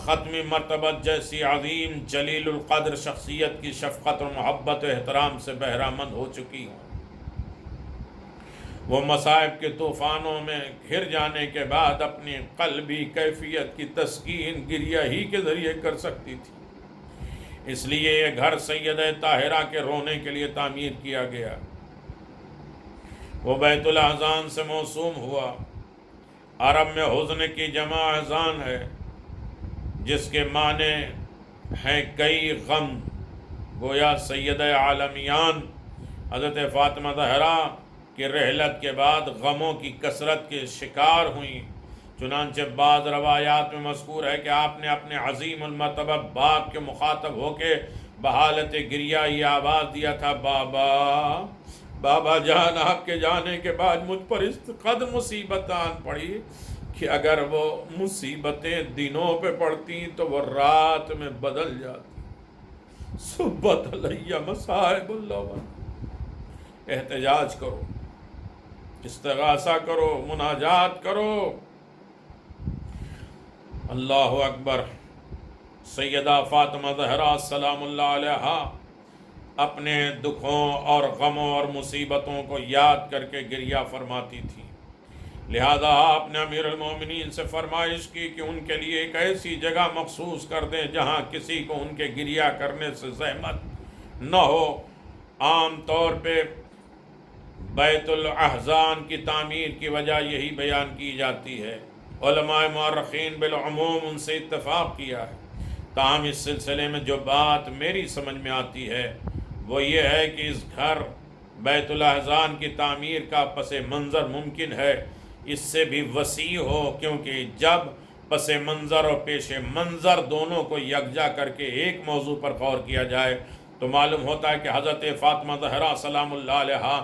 ختمی مرتبت جیسی عظیم جلیل القدر شخصیت کی شفقت اور محبت و احترام سے بہرامند ہو چکی ہوں، وہ مصائب کے طوفانوں میں گھر جانے کے بعد اپنی قلبی کیفیت کی تسکین گریہ ہی کے ذریعے کر سکتی تھی۔ اس لیے یہ گھر سیدہ طاہرہ کے رونے کے لیے تعمیر کیا گیا۔ وہ بیت الاحزان سے موسوم ہوا۔ عرب میں حزن کی جمع احزان ہے، جس کے معنی ہیں کئی غم۔ گویا سیدہ عالمیان حضرت فاطمہ زہرا کہ رحلت کے بعد غموں کی کثرت کے شکار ہوئیں۔ چنانچہ بعض روایات میں مذکور ہے کہ آپ نے اپنے عظیم المرتبہ باپ کے مخاطب ہو کے بحالت گریہ یہ آواز دیا تھا، بابا جان آپ کے جانے کے بعد مجھ پر اس قدر مصیبت آن پڑی کہ اگر وہ مصیبتیں دنوں پہ پڑتی تو وہ رات میں بدل جاتی۔ صبت علیہ مصائب اللہ۔ احتجاج کرو، استغاثہ کرو، مناجات کرو۔ اللہ اکبر۔ سیدہ فاطمہ زہرا سلام اللہ علیہا اپنے دکھوں اور غموں اور مصیبتوں کو یاد کر کے گریہ فرماتی تھی۔ لہذا آپ نے امیر المومنین سے فرمائش کی کہ ان کے لیے ایک ایسی جگہ مخصوص کر دیں جہاں کسی کو ان کے گریہ کرنے سے زحمت نہ ہو۔ عام طور پہ بیت الاحزان کی تعمیر کی وجہ یہی بیان کی جاتی ہے۔ علماء مورخین بالعموم ان سے اتفاق کیا ہے، تاہم اس سلسلے میں جو بات میری سمجھ میں آتی ہے وہ یہ ہے کہ اس گھر بیت الاحزان کی تعمیر کا پس منظر ممکن ہے اس سے بھی وسیع ہو، کیونکہ جب پس منظر اور پیش منظر دونوں کو یکجا کر کے ایک موضوع پر غور کیا جائے تو معلوم ہوتا ہے کہ حضرت فاطمہ زہرا سلام اللہ علیہا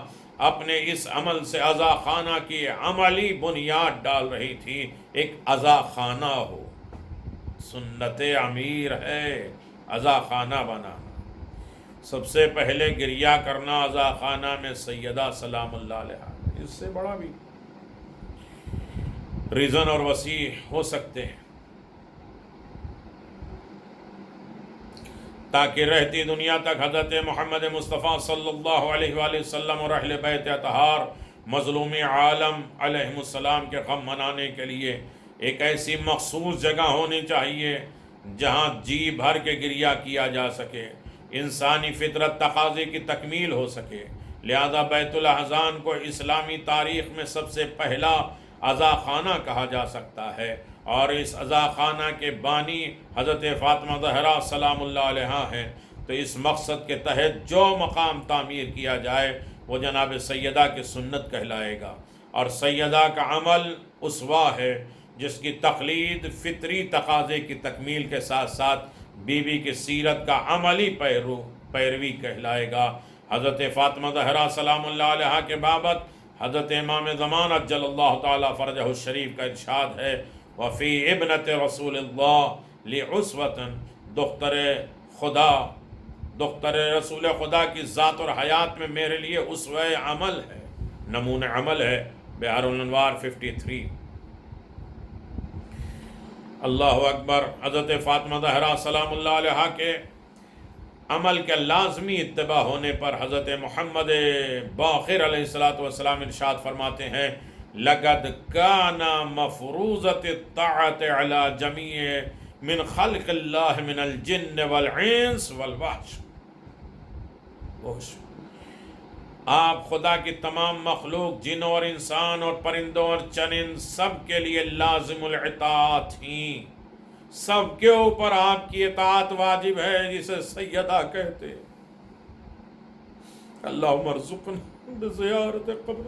اپنے اس عمل سے عزا خانہ کی عملی بنیاد ڈال رہی تھی۔ ایک عزا خانہ ہو، سنت امیر ہے عزا خانہ بنانا۔ سب سے پہلے گریہ کرنا عزا خانہ میں سیدہ سلام اللہ علیہا، اس سے بڑا بھی ریزن اور وسیع ہو سکتے ہیں، تاکہ رہتی دنیا تک حضرت محمد مصطفیٰ صلی اللہ علیہ وآلہ وسلم اور اہل بیت اطہار مظلوم عالم علیہ السلام کے غم منانے کے لیے ایک ایسی مخصوص جگہ ہونی چاہیے جہاں جی بھر کے گریہ کیا جا سکے، انسانی فطرت تقاضے کی تکمیل ہو سکے۔ لہذا بیت الاحزان کو اسلامی تاریخ میں سب سے پہلا عزا خانہ کہا جا سکتا ہے، اور اس عزا خانہ کے بانی حضرت فاطمہ زہرا سلام اللہ علیہا ہیں۔ تو اس مقصد کے تحت جو مقام تعمیر کیا جائے وہ جناب سیدہ کی سنت کہلائے گا، اور سیدہ کا عمل اسوہ ہے جس کی تقلید فطری تقاضے کی تکمیل کے ساتھ ساتھ بی بی کی سیرت کا عملی پیروی کہلائے گا۔ حضرت فاطمہ زہرا سلام اللہ علیہا کے بابت حضرت امام زمان عجل اللہ تعالی فرجہ الشریف کا ارشاد ہے، وفی ابنت رسول اللہ لعصوة، دختر رسول خدا کی ذات اور حیات میں میرے لیے اسوہ عمل ہے، نمون عمل ہے۔ بحار الانوار 53۔ اللہ اکبر۔ حضرت فاطمہ زہرا سلام اللہ علیہا کے عمل کے لازمی اتباع ہونے پر حضرت محمد باقر علیہ السلام ارشاد فرماتے ہیں، لقد كان مفروضة الطاعة على جميع من خلق اللہ من الجن والانس والوحش۔ آپ خدا کی تمام مخلوق جنوں اور انسان اور پرندوں اور چرند سب کے لیے لازم الاطاعت ہیں، سب کے اوپر آپ کی اطاعت واجب ہے، جسے سیدہ کہتے ہیں۔ اللہم ارزقنا بزیارت قبر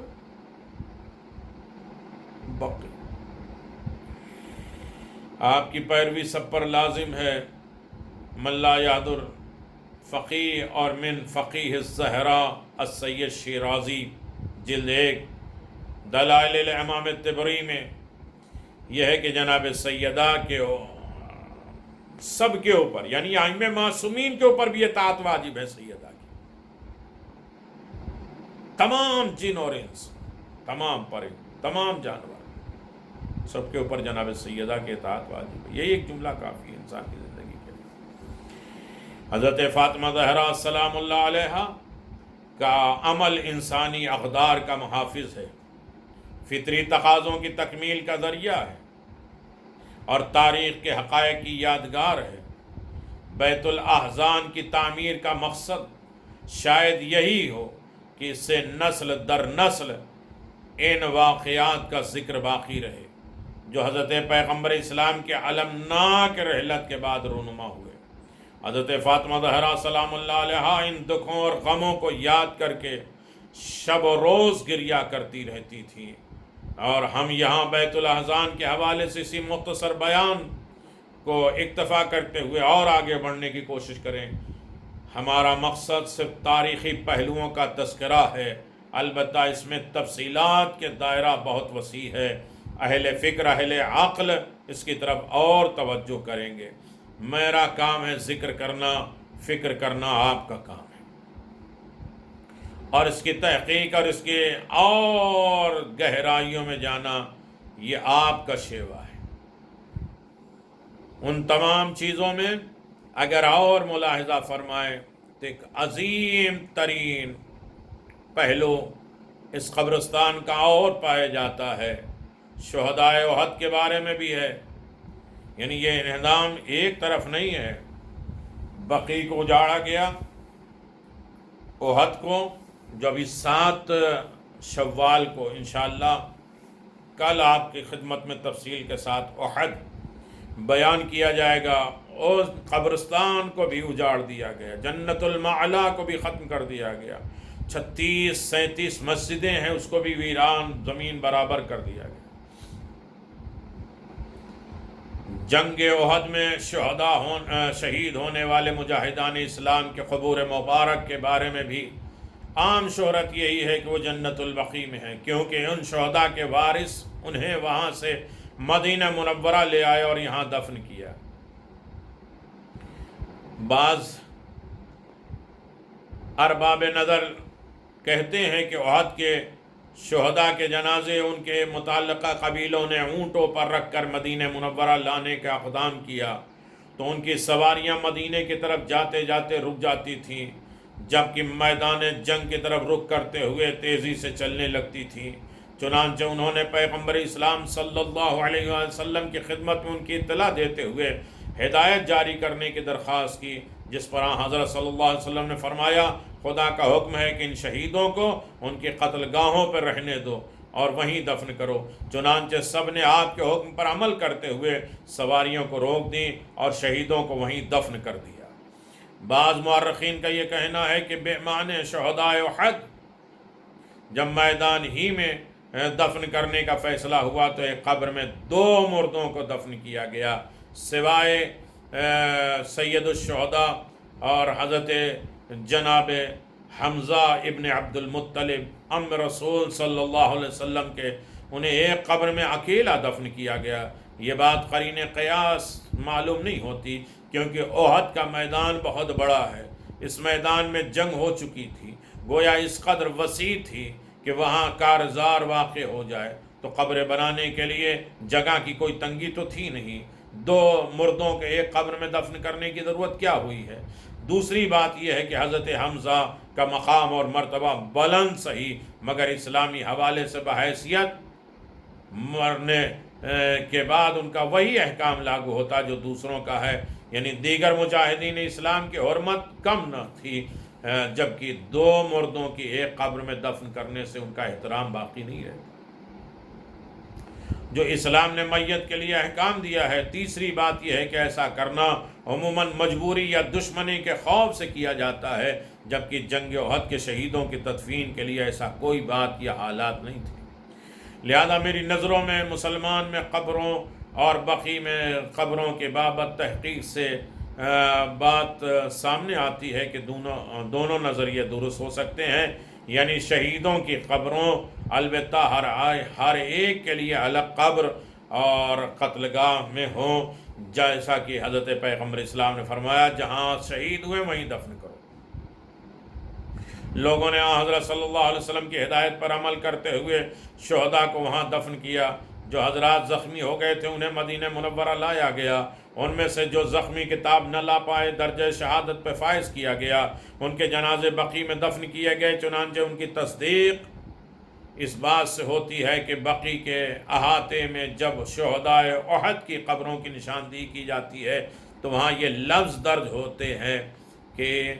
بقی۔ آپ کی پیروی سب پر لازم ہے۔ من لا یحضر فقیہ اور من فقیہ الزہرا السید شیرازی جلد 1 دلائل الامام الطبری میں یہ ہے کہ جناب سیدہ کے سب کے اوپر، یعنی ائمہ معصومین کے اوپر بھی اطاعت واجب ہے سیدہ کی۔ تمام جن اور انس، تمام پرند، تمام جانور، سب کے اوپر جناب سیدہ کے اطاعت واجب ہے۔ یہی ایک جملہ کافی ہے انسان کی زندگی کے لیے۔ حضرت فاطمہ زہرا سلام اللہ علیہا کا عمل انسانی اقدار کا محافظ ہے، فطری تقاضوں کی تکمیل کا ذریعہ ہے اور تاریخ کے حقائق کی یادگار ہے۔ بیت الاحزان کی تعمیر کا مقصد شاید یہی ہو کہ اس سے نسل در نسل ان واقعات کا ذکر باقی رہے جو حضرت پیغمبر اسلام کے المناک رحلت کے بعد رونما ہوئے۔ حضرت فاطمہ زہرا سلام اللہ علیہا ان دکھوں اور غموں کو یاد کر کے شب و روز گریہ کرتی رہتی تھی، اور ہم یہاں بیت الاحزان کے حوالے سے اسی مختصر بیان کو اکتفا کرتے ہوئے اور آگے بڑھنے کی کوشش کریں۔ ہمارا مقصد صرف تاریخی پہلوؤں کا تذکرہ ہے، البتہ اس میں تفصیلات کے دائرہ بہت وسیع ہے۔ اہل فکر، اہل عقل اس کی طرف اور توجہ کریں گے۔ میرا کام ہے ذکر کرنا، فکر کرنا آپ کا کام ہے، اور اس کی تحقیق اور اس کے اور گہرائیوں میں جانا یہ آپ کا شیوا ہے۔ ان تمام چیزوں میں اگر اور ملاحظہ فرمائیں تو ایک عظیم ترین پہلو اس قبرستان کا اور پایا جاتا ہے، شہدائے احد کے بارے میں بھی ہے۔ یعنی یہ انہدام ایک طرف نہیں ہے، بقیع کو اجاڑا گیا، احد کو جو ابھی 7 شوال کو انشاءاللہ کل آپ کی خدمت میں تفصیل کے ساتھ احد بیان کیا جائے گا، اور قبرستان کو بھی اجاڑ دیا گیا، جنت المعلا کو بھی ختم کر دیا گیا، 36-37 مسجدیں ہیں اس کو بھی ویران زمین برابر کر دیا گیا۔ جنگ احد میں شہید ہونے والے مجاہدان اسلام کے قبور مبارک کے بارے میں بھی عام شہرت یہی ہے کہ وہ جنت البقیع میں ہیں، کیونکہ ان شہداء کے وارث انہیں وہاں سے مدینہ منورہ لے آئے اور یہاں دفن کیا۔ بعض ارباب نظر کہتے ہیں کہ احد کے شہداء کے جنازے ان کے متعلقہ قبیلوں نے اونٹوں پر رکھ کر مدینہ منورہ لانے کا اقدام کیا تو ان کی سواریاں مدینہ کی طرف جاتے جاتے رک جاتی تھیں، جبکہ میدان جنگ کی طرف رخ کرتے ہوئے تیزی سے چلنے لگتی تھیں۔ چنانچہ انہوں نے پیغمبر اسلام صلی اللہ علیہ وسلم کی خدمت میں ان کی اطلاع دیتے ہوئے ہدایت جاری کرنے کی درخواست کی، جس پر حضرت صلی اللہ علیہ وسلم نے فرمایا خدا کا حکم ہے کہ ان شہیدوں کو ان کی قتل گاہوں پر رہنے دو اور وہیں دفن کرو۔ چنانچہ سب نے آپ کے حکم پر عمل کرتے ہوئے سواریوں کو روک دیں اور شہیدوں کو وہیں دفن کر دیا۔ بعض مورخین کا یہ کہنا ہے کہ بے معنی شہدائے احد جب میدان ہی میں دفن کرنے کا فیصلہ ہوا تو ایک قبر میں 2 مردوں کو دفن کیا گیا، سوائے سید الشہداء اور حضرت جناب حمزہ ابن عبد المطلب ام رسول صلی اللہ علیہ وسلم کے، انہیں ایک قبر میں اکیلا دفن کیا گیا۔ یہ بات قرین قیاس معلوم نہیں ہوتی کیونکہ احد کا میدان بہت بڑا ہے، اس میدان میں جنگ ہو چکی تھی، گویا اس قدر وسیع تھی کہ وہاں کارزار واقع ہو جائے تو قبر بنانے کے لیے جگہ کی کوئی تنگی تو تھی نہیں۔ 2 مردوں کے ایک قبر میں دفن کرنے کی ضرورت کیا ہوئی ہے؟ دوسری بات یہ ہے کہ حضرت حمزہ کا مقام اور مرتبہ بلند صحیح، مگر اسلامی حوالے سے بحیثیت مرنے کے بعد ان کا وہی احکام لاگو ہوتا جو دوسروں کا ہے، یعنی دیگر مجاہدین اسلام کی حرمت کم نہ تھی، جبکہ 2 مردوں کی ایک قبر میں دفن کرنے سے ان کا احترام باقی نہیں رہتا جو اسلام نے میت کے لیے احکام دیا ہے۔ تیسری بات یہ ہے کہ ایسا کرنا عموماً مجبوری یا دشمنی کے خوف سے کیا جاتا ہے، جبکہ جنگ احد کے شہیدوں کی تدفین کے لیے ایسا کوئی بات یا حالات نہیں تھے۔ لہذا میری نظروں میں مسلمان میں قبروں اور بقی میں قبروں کے بابت تحقیق سے بات سامنے آتی ہے کہ دونوں نظریے درست ہو سکتے ہیں، یعنی شہیدوں کی قبروں البتہ ہر ایک کے لیے الگ قبر اور قتل گاہ میں ہوں، جیسا کہ حضرت پیغمبر اسلام نے فرمایا جہاں شہید ہوئے وہیں دفن کرو۔ لوگوں نے حضرت صلی اللہ علیہ وسلم کی ہدایت پر عمل کرتے ہوئے شہداء کو وہاں دفن کیا۔ جو حضرات زخمی ہو گئے تھے انہیں مدینہ منورہ لایا گیا، ان میں سے جو زخمی کتاب نہ لا پائے درجہ شہادت پہ فائز کیا گیا، ان کے جنازے بقی میں دفن کیے گئے، چنانچہ ان کی تصدیق اس بات سے ہوتی ہے کہ بقی کے احاطے میں جب شہداء احد کی قبروں کی نشاندہی کی جاتی ہے تو وہاں یہ لفظ درج ہوتے ہیں کہ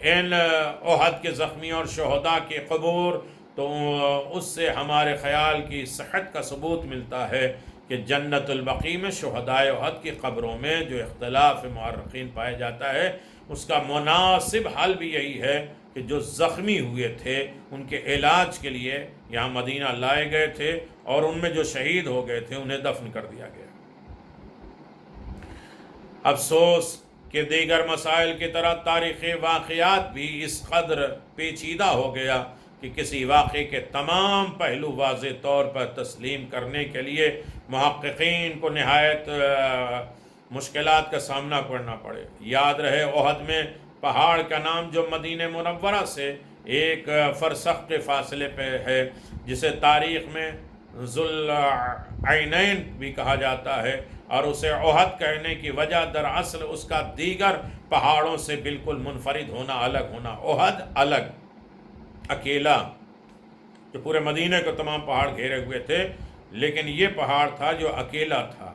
ان احد کے زخمیوں اور شہداء کے قبور، تو اس سے ہمارے خیال کی صحت کا ثبوت ملتا ہے کہ جنت البقیع میں شہداء احد کی قبروں میں جو اختلاف مورخین پایا جاتا ہے اس کا مناسب حل بھی یہی ہے کہ جو زخمی ہوئے تھے ان کے علاج کے لیے یہاں مدینہ لائے گئے تھے اور ان میں جو شہید ہو گئے تھے انہیں دفن کر دیا گیا۔ افسوس کہ دیگر مسائل کی طرح تاریخی واقعات بھی اس قدر پیچیدہ ہو گیا کہ کسی واقعے کے تمام پہلو واضح طور پر تسلیم کرنے کے لیے محققین کو نہایت مشکلات کا سامنا کرنا پڑے۔ یاد رہے احد میں پہاڑ کا نام جو مدینہ منورہ سے ایک فرسخ کے فاصلے پہ ہے، جسے تاریخ میں ذوالعینین بھی کہا جاتا ہے، اور اسے احد کہنے کی وجہ دراصل اس کا دیگر پہاڑوں سے بالکل منفرد ہونا، الگ ہونا۔ احد الگ، اکیلا، جو پورے مدینہ کو تمام پہاڑ گھیرے ہوئے تھے، لیکن یہ پہاڑ تھا جو اکیلا تھا،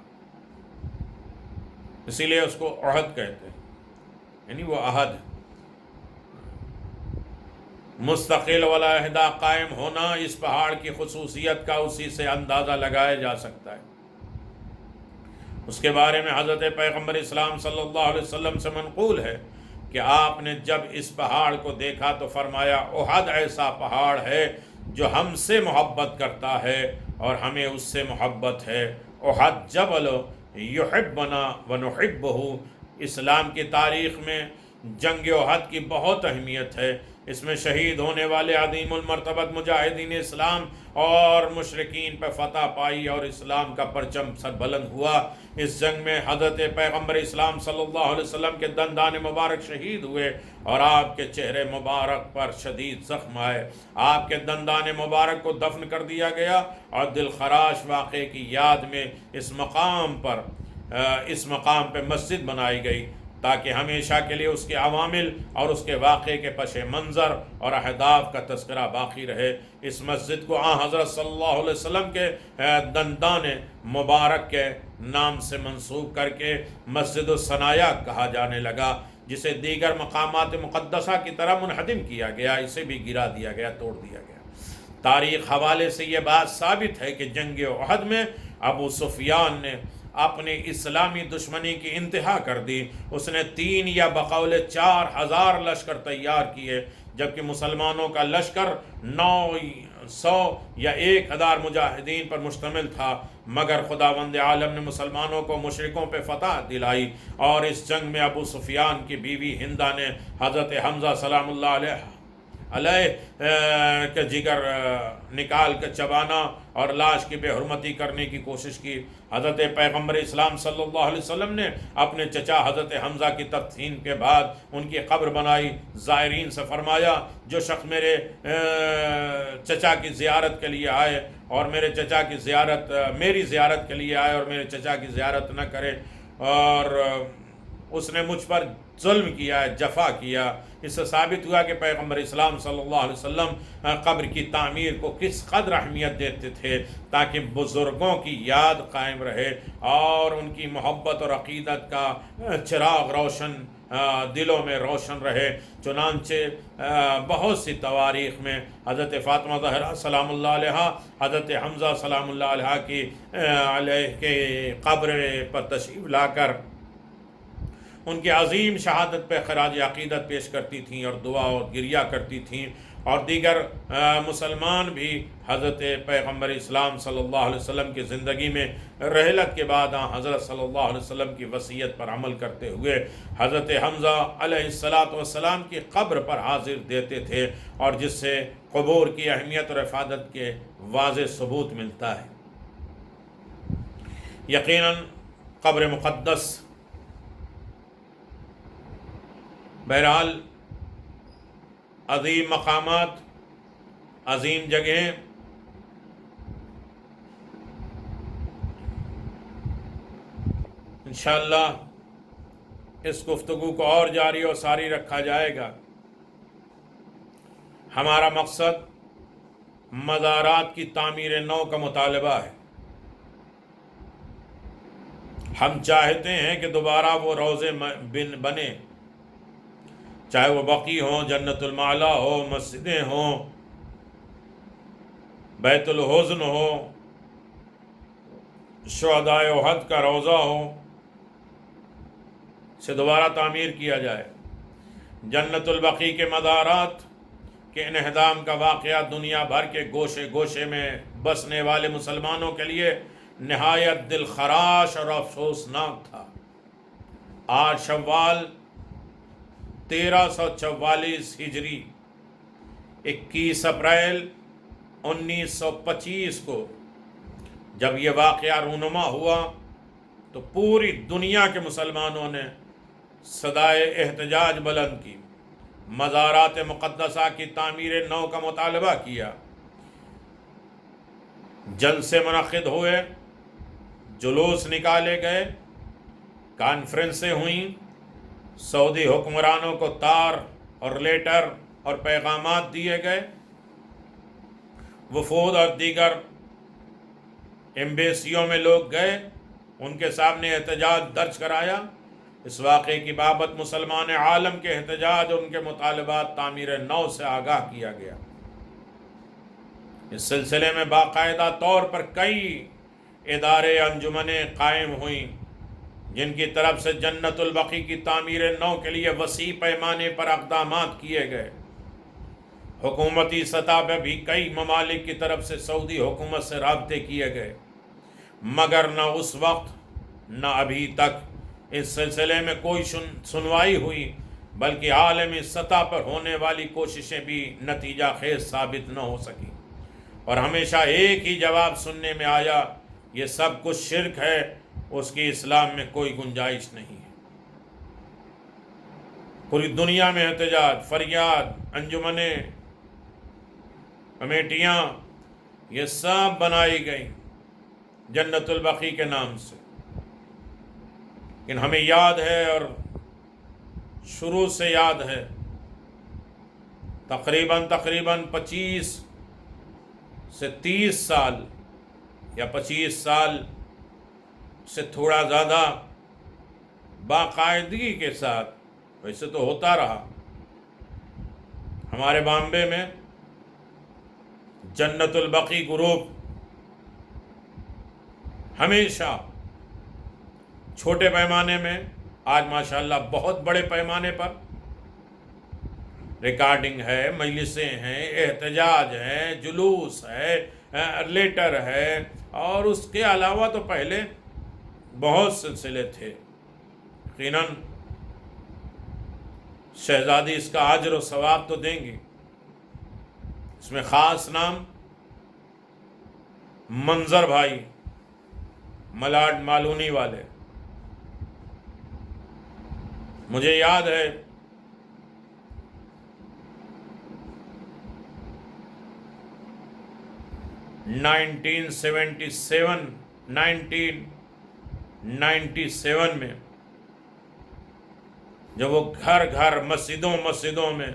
اسی لیے اس کو احد کہتے ہیں، یعنی وہ احد، مستقل والعہدہ قائم ہونا۔ اس پہاڑ کی خصوصیت کا اسی سے اندازہ لگایا جا سکتا ہے۔ اس کے بارے میں حضرت پیغمبر اسلام صلی اللہ علیہ وسلم سے منقول ہے کہ آپ نے جب اس پہاڑ کو دیکھا تو فرمایا احد ایسا پہاڑ ہے جو ہم سے محبت کرتا ہے اور ہمیں اس سے محبت ہے۔ احد جبل یحبنا ونحبہ۔ اسلام کی تاریخ میں جنگ احد کی بہت اہمیت ہے۔ اس میں شہید ہونے والے عظیم المرتبت مجاہدین اسلام اور مشرکین پہ فتح پائی اور اسلام کا پرچم سر بلند ہوا۔ اس جنگ میں حضرت پیغمبر اسلام صلی اللہ علیہ وسلم کے دندان مبارک شہید ہوئے اور آپ کے چہرے مبارک پر شدید زخم آئے۔ آپ کے دندان مبارک کو دفن کر دیا گیا اور دل خراش واقعے کی یاد میں اس مقام پہ مسجد بنائی گئی تاکہ ہمیشہ کے لیے اس کے عوامل اور اس کے واقعے کے پس منظر اور اہداف کا تذکرہ باقی رہے۔ اس مسجد کو حضرت صلی اللہ علیہ وسلم کے دندان مبارک کے نام سے منسوب کر کے مسجد الثنایا کہا جانے لگا، جسے دیگر مقامات مقدسہ کی طرح منہدم کیا گیا، اسے بھی گرا دیا گیا، توڑ دیا گیا۔ تاریخ حوالے سے یہ بات ثابت ہے کہ جنگ احد میں ابو سفیان نے اپنی اسلامی دشمنی کی انتہا کر دی۔ اس نے 3 یا بقول 4000 لشکر تیار کیے، جبکہ مسلمانوں کا لشکر 900 یا 1000 مجاہدین پر مشتمل تھا، مگر خداوند عالم نے مسلمانوں کو مشرکوں پہ فتح دلائی، اور اس جنگ میں ابو سفیان کی بیوی ہندہ نے حضرت حمزہ سلام اللہ علیہ کے جگر نکال کر چبانا اور لاش کی بے حرمتی کرنے کی کوشش کی۔ حضرت پیغمبر اسلام صلی اللہ علیہ وسلم نے اپنے چچا حضرت حمزہ کی تدفین کے بعد ان کی قبر بنائی۔ زائرین سے فرمایا جو شخص میرے چچا کی زیارت کے لیے آئے اور میری زیارت کے لیے آئے اور میرے چچا کی زیارت نہ کرے اور اس نے مجھ پر ظلم کیا ہے، جفا کیا، اس سے ثابت ہوا کہ پیغمبر اسلام صلی اللہ علیہ وسلم قبر کی تعمیر کو کس قدر اہمیت دیتے تھے تاکہ بزرگوں کی یاد قائم رہے اور ان کی محبت اور عقیدت کا چراغ روشن دلوں میں روشن رہے۔ چنانچہ بہت سی تواریخ میں حضرت فاطمہ زہرا سلام اللہ علیہ، حضرت حمزہ سلام اللہ علیہ کے قبر پر تشریف لا کر ان کی عظیم شہادت پہ خراج عقیدت پیش کرتی تھیں اور دعا اور گریہ کرتی تھیں اور دیگر مسلمان بھی حضرت پیغمبر اسلام صلی اللہ علیہ وسلم کی زندگی میں رحلت کے بعد حضرت صلی اللہ علیہ وسلم کی وصیت پر عمل کرتے ہوئے حضرت حمزہ علیہ السلام کی قبر پر حاضر دیتے تھے، اور جس سے قبور کی اہمیت اور افادت کے واضح ثبوت ملتا ہے۔ یقیناً قبر مقدس بہرحال عظیم مقامات، عظیم جگہیں، انشاءاللہ اس گفتگو کو اور جاری و ساری رکھا جائے گا۔ ہمارا مقصد مزارات کی تعمیر نو کا مطالبہ ہے۔ ہم چاہتے ہیں کہ دوبارہ وہ روضے بنے، چاہے وہ بقیع ہوں، جنت المعلا ہو، مسجدیں ہوں، بیت الحزن ہو، شہدائے احد کا روضہ ہو، سے دوبارہ تعمیر کیا جائے۔ جنت البقیع کے مزارات کے انہدام کا واقعہ دنیا بھر کے گوشے گوشے میں بسنے والے مسلمانوں کے لیے نہایت دل خراش اور افسوسناک تھا۔ 8 شوال 1344 ہجری 21 اپریل 1925 کو جب یہ واقعہ رونما ہوا تو پوری دنیا کے مسلمانوں نے صدائے احتجاج بلند کی، مزارات مقدسہ کی تعمیر نو کا مطالبہ کیا، جلسے منعقد ہوئے، جلوس نکالے گئے، کانفرنسیں ہوئیں، سعودی حکمرانوں کو تار اور لیٹر اور پیغامات دیے گئے، وفود اور دیگر ایمبیسیوں میں لوگ گئے، ان کے سامنے احتجاج درج کرایا۔ اس واقعے کی بابت مسلمان عالم کے احتجاج اور ان کے مطالبات تعمیر نو سے آگاہ کیا گیا۔ اس سلسلے میں باقاعدہ طور پر کئی ادارے، انجمنیں قائم ہوئیں، جن کی طرف سے جنت البقیع کی تعمیر نو کے لیے وسیع پیمانے پر اقدامات کیے گئے۔ حکومتی سطح پہ بھی کئی ممالک کی طرف سے سعودی حکومت سے رابطے کیے گئے، مگر نہ اس وقت نہ ابھی تک اس سلسلے میں کوئی سنوائی ہوئی، بلکہ عالمی سطح پر ہونے والی کوششیں بھی نتیجہ خیز ثابت نہ ہو سکیں، اور ہمیشہ ایک ہی جواب سننے میں آیا، یہ سب کچھ شرک ہے، اس کی اسلام میں کوئی گنجائش نہیں ہے۔ پوری دنیا میں احتجاج، فریاد، انجمنیں، کمیٹیاں، یہ سب بنائی گئیں جنت البقیع کے نام سے، لیکن ہمیں یاد ہے اور شروع سے یاد ہے، تقریباً 25 سے 30 سال یا 25 سال سے تھوڑا زیادہ باقاعدگی کے ساتھ، ویسے تو ہوتا رہا، ہمارے بامبے میں جنت البقیع گروپ ہمیشہ چھوٹے پیمانے میں، آج ماشاءاللہ بہت بڑے پیمانے پر ریکارڈنگ ہے، مجلسیں ہیں، احتجاج ہے، جلوس ہے، لیٹر ہے، اور اس کے علاوہ تو پہلے بہت سلسلے تھے۔ یقیناً شہزادی اس کا اجر و ثواب تو دیں گی۔ اس میں خاص نام منظر بھائی ملاڈ مالونی والے، مجھے یاد ہے نائنٹی سیون میں جب وہ گھر گھر مسجدوں میں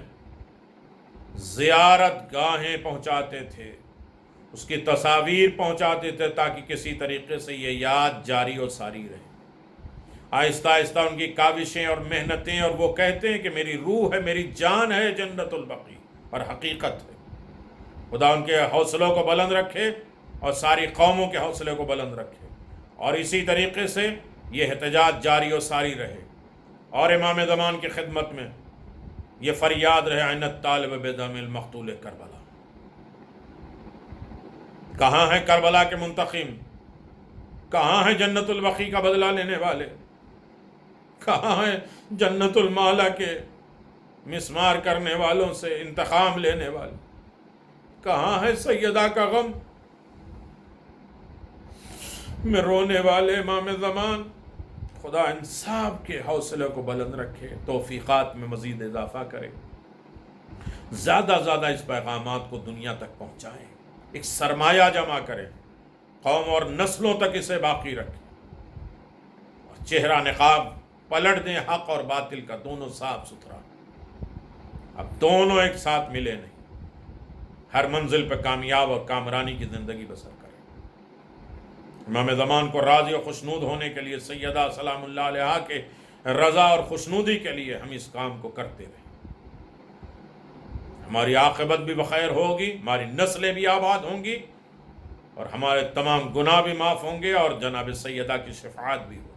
زیارت گاہیں پہنچاتے تھے، اس کی تصاویر پہنچاتے تھے تاکہ کسی طریقے سے یہ یاد جاری و ساری رہے۔ آہستہ آہستہ ان کی کاوشیں اور محنتیں، اور وہ کہتے ہیں کہ میری روح ہے، میری جان ہے جنت البقیع، اور حقیقت ہے۔ خدا ان کے حوصلوں کو بلند رکھے اور ساری قوموں کے حوصلے کو بلند رکھے، اور اسی طریقے سے یہ احتجاج جاری و ساری رہے۔ اور امام زمان کی خدمت میں یہ فریاد رہے عین الطالب بدم المقتول کربلا. کہاں ہیں کربلا کے منتقم؟ کہاں ہیں جنت البقیع کا بدلہ لینے والے؟ کہاں ہیں جنت المالا کے مسمار کرنے والوں سے انتقام لینے والے؟ کہاں ہے سیدہ کا غم میں رونے والے امام زمان؟ خدا انصاف کے حوصلے کو بلند رکھے، توفیقات میں مزید اضافہ کرے، زیادہ زیادہ اس پیغامات کو دنیا تک پہنچائیں، ایک سرمایہ جمع کریں، قوم اور نسلوں تک اسے باقی رکھیں، اور چہرہ نقاب پلٹ دیں حق اور باطل کا، دونوں صاف ستھرا. اب دونوں ایک ساتھ ملے نہیں، ہر منزل پہ کامیاب اور کامرانی کی زندگی بسر کریں. امام زمان کو راضی اور خوشنود ہونے کے لیے، سیدہ سلام اللہ علیہا کے رضا اور خوشنودی کے لیے ہم اس کام کو کرتے رہیں. ہماری عاقبت بھی بخیر ہوگی، ہماری نسلیں بھی آباد ہوں گی، اور ہمارے تمام گناہ بھی معاف ہوں گے، اور جناب سیدہ کی شفاعت بھی ہوگی.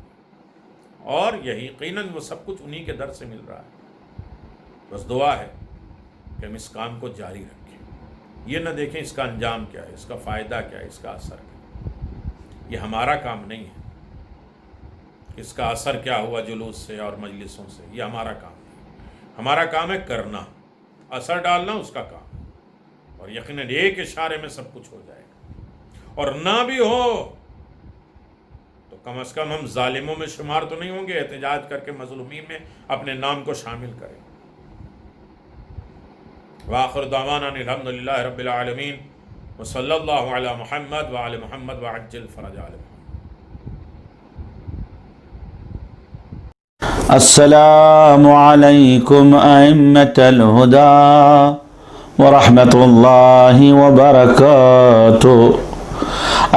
اور یہی یقیناً وہ سب کچھ انہی کے در سے مل رہا ہے. بس دعا ہے کہ ہم اس کام کو جاری رکھیں، یہ نہ دیکھیں اس کا انجام کیا ہے، اس کا فائدہ کیا ہے، اس کا اثر کیا ہے. یہ ہمارا کام نہیں ہے اس کا اثر کیا ہوا جلوس سے اور مجلسوں سے، یہ ہمارا کام نہیں. ہمارا کام ہے کرنا، اثر ڈالنا اس کا کام ہے. اور یقیناً ایک اشارے میں سب کچھ ہو جائے گا، اور نہ بھی ہو تو کم از کم ہم ظالموں میں شمار تو نہیں ہوں گے. احتجاج کر کے مظلومین میں اپنے نام کو شامل کریں. وآخر دعوانا الحمدللہ رب العالمین، وصلی اللہ علی محمد وعلی محمد وعجل فرج علی محمد. السلام علیکم ائمة الہدى ورحمۃ اللہ وبرکاتہ.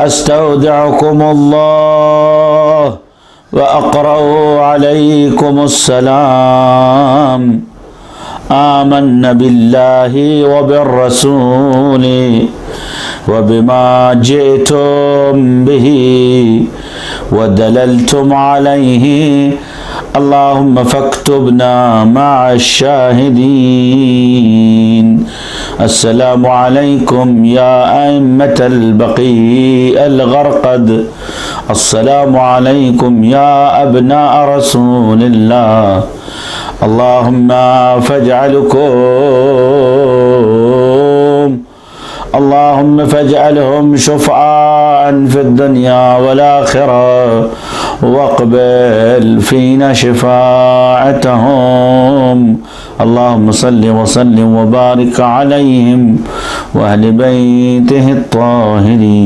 استودعکم اللہ واقرأ علیکم السلام. آمنا باللہ وبالرسول وبما جئتم به ودللتم عليه اللهم فاكتبنا مع الشاهدين. السلام عليكم يا أئمة البقيع الغرقد. السلام عليكم يا أبناء رسول الله. اللهم فاجعلهم شفعاء في الدنيا والآخرة واقبل فينا شفاعتهم. اللهم صل وسلم وبارك عليهم وأهل بيته الطاهرين.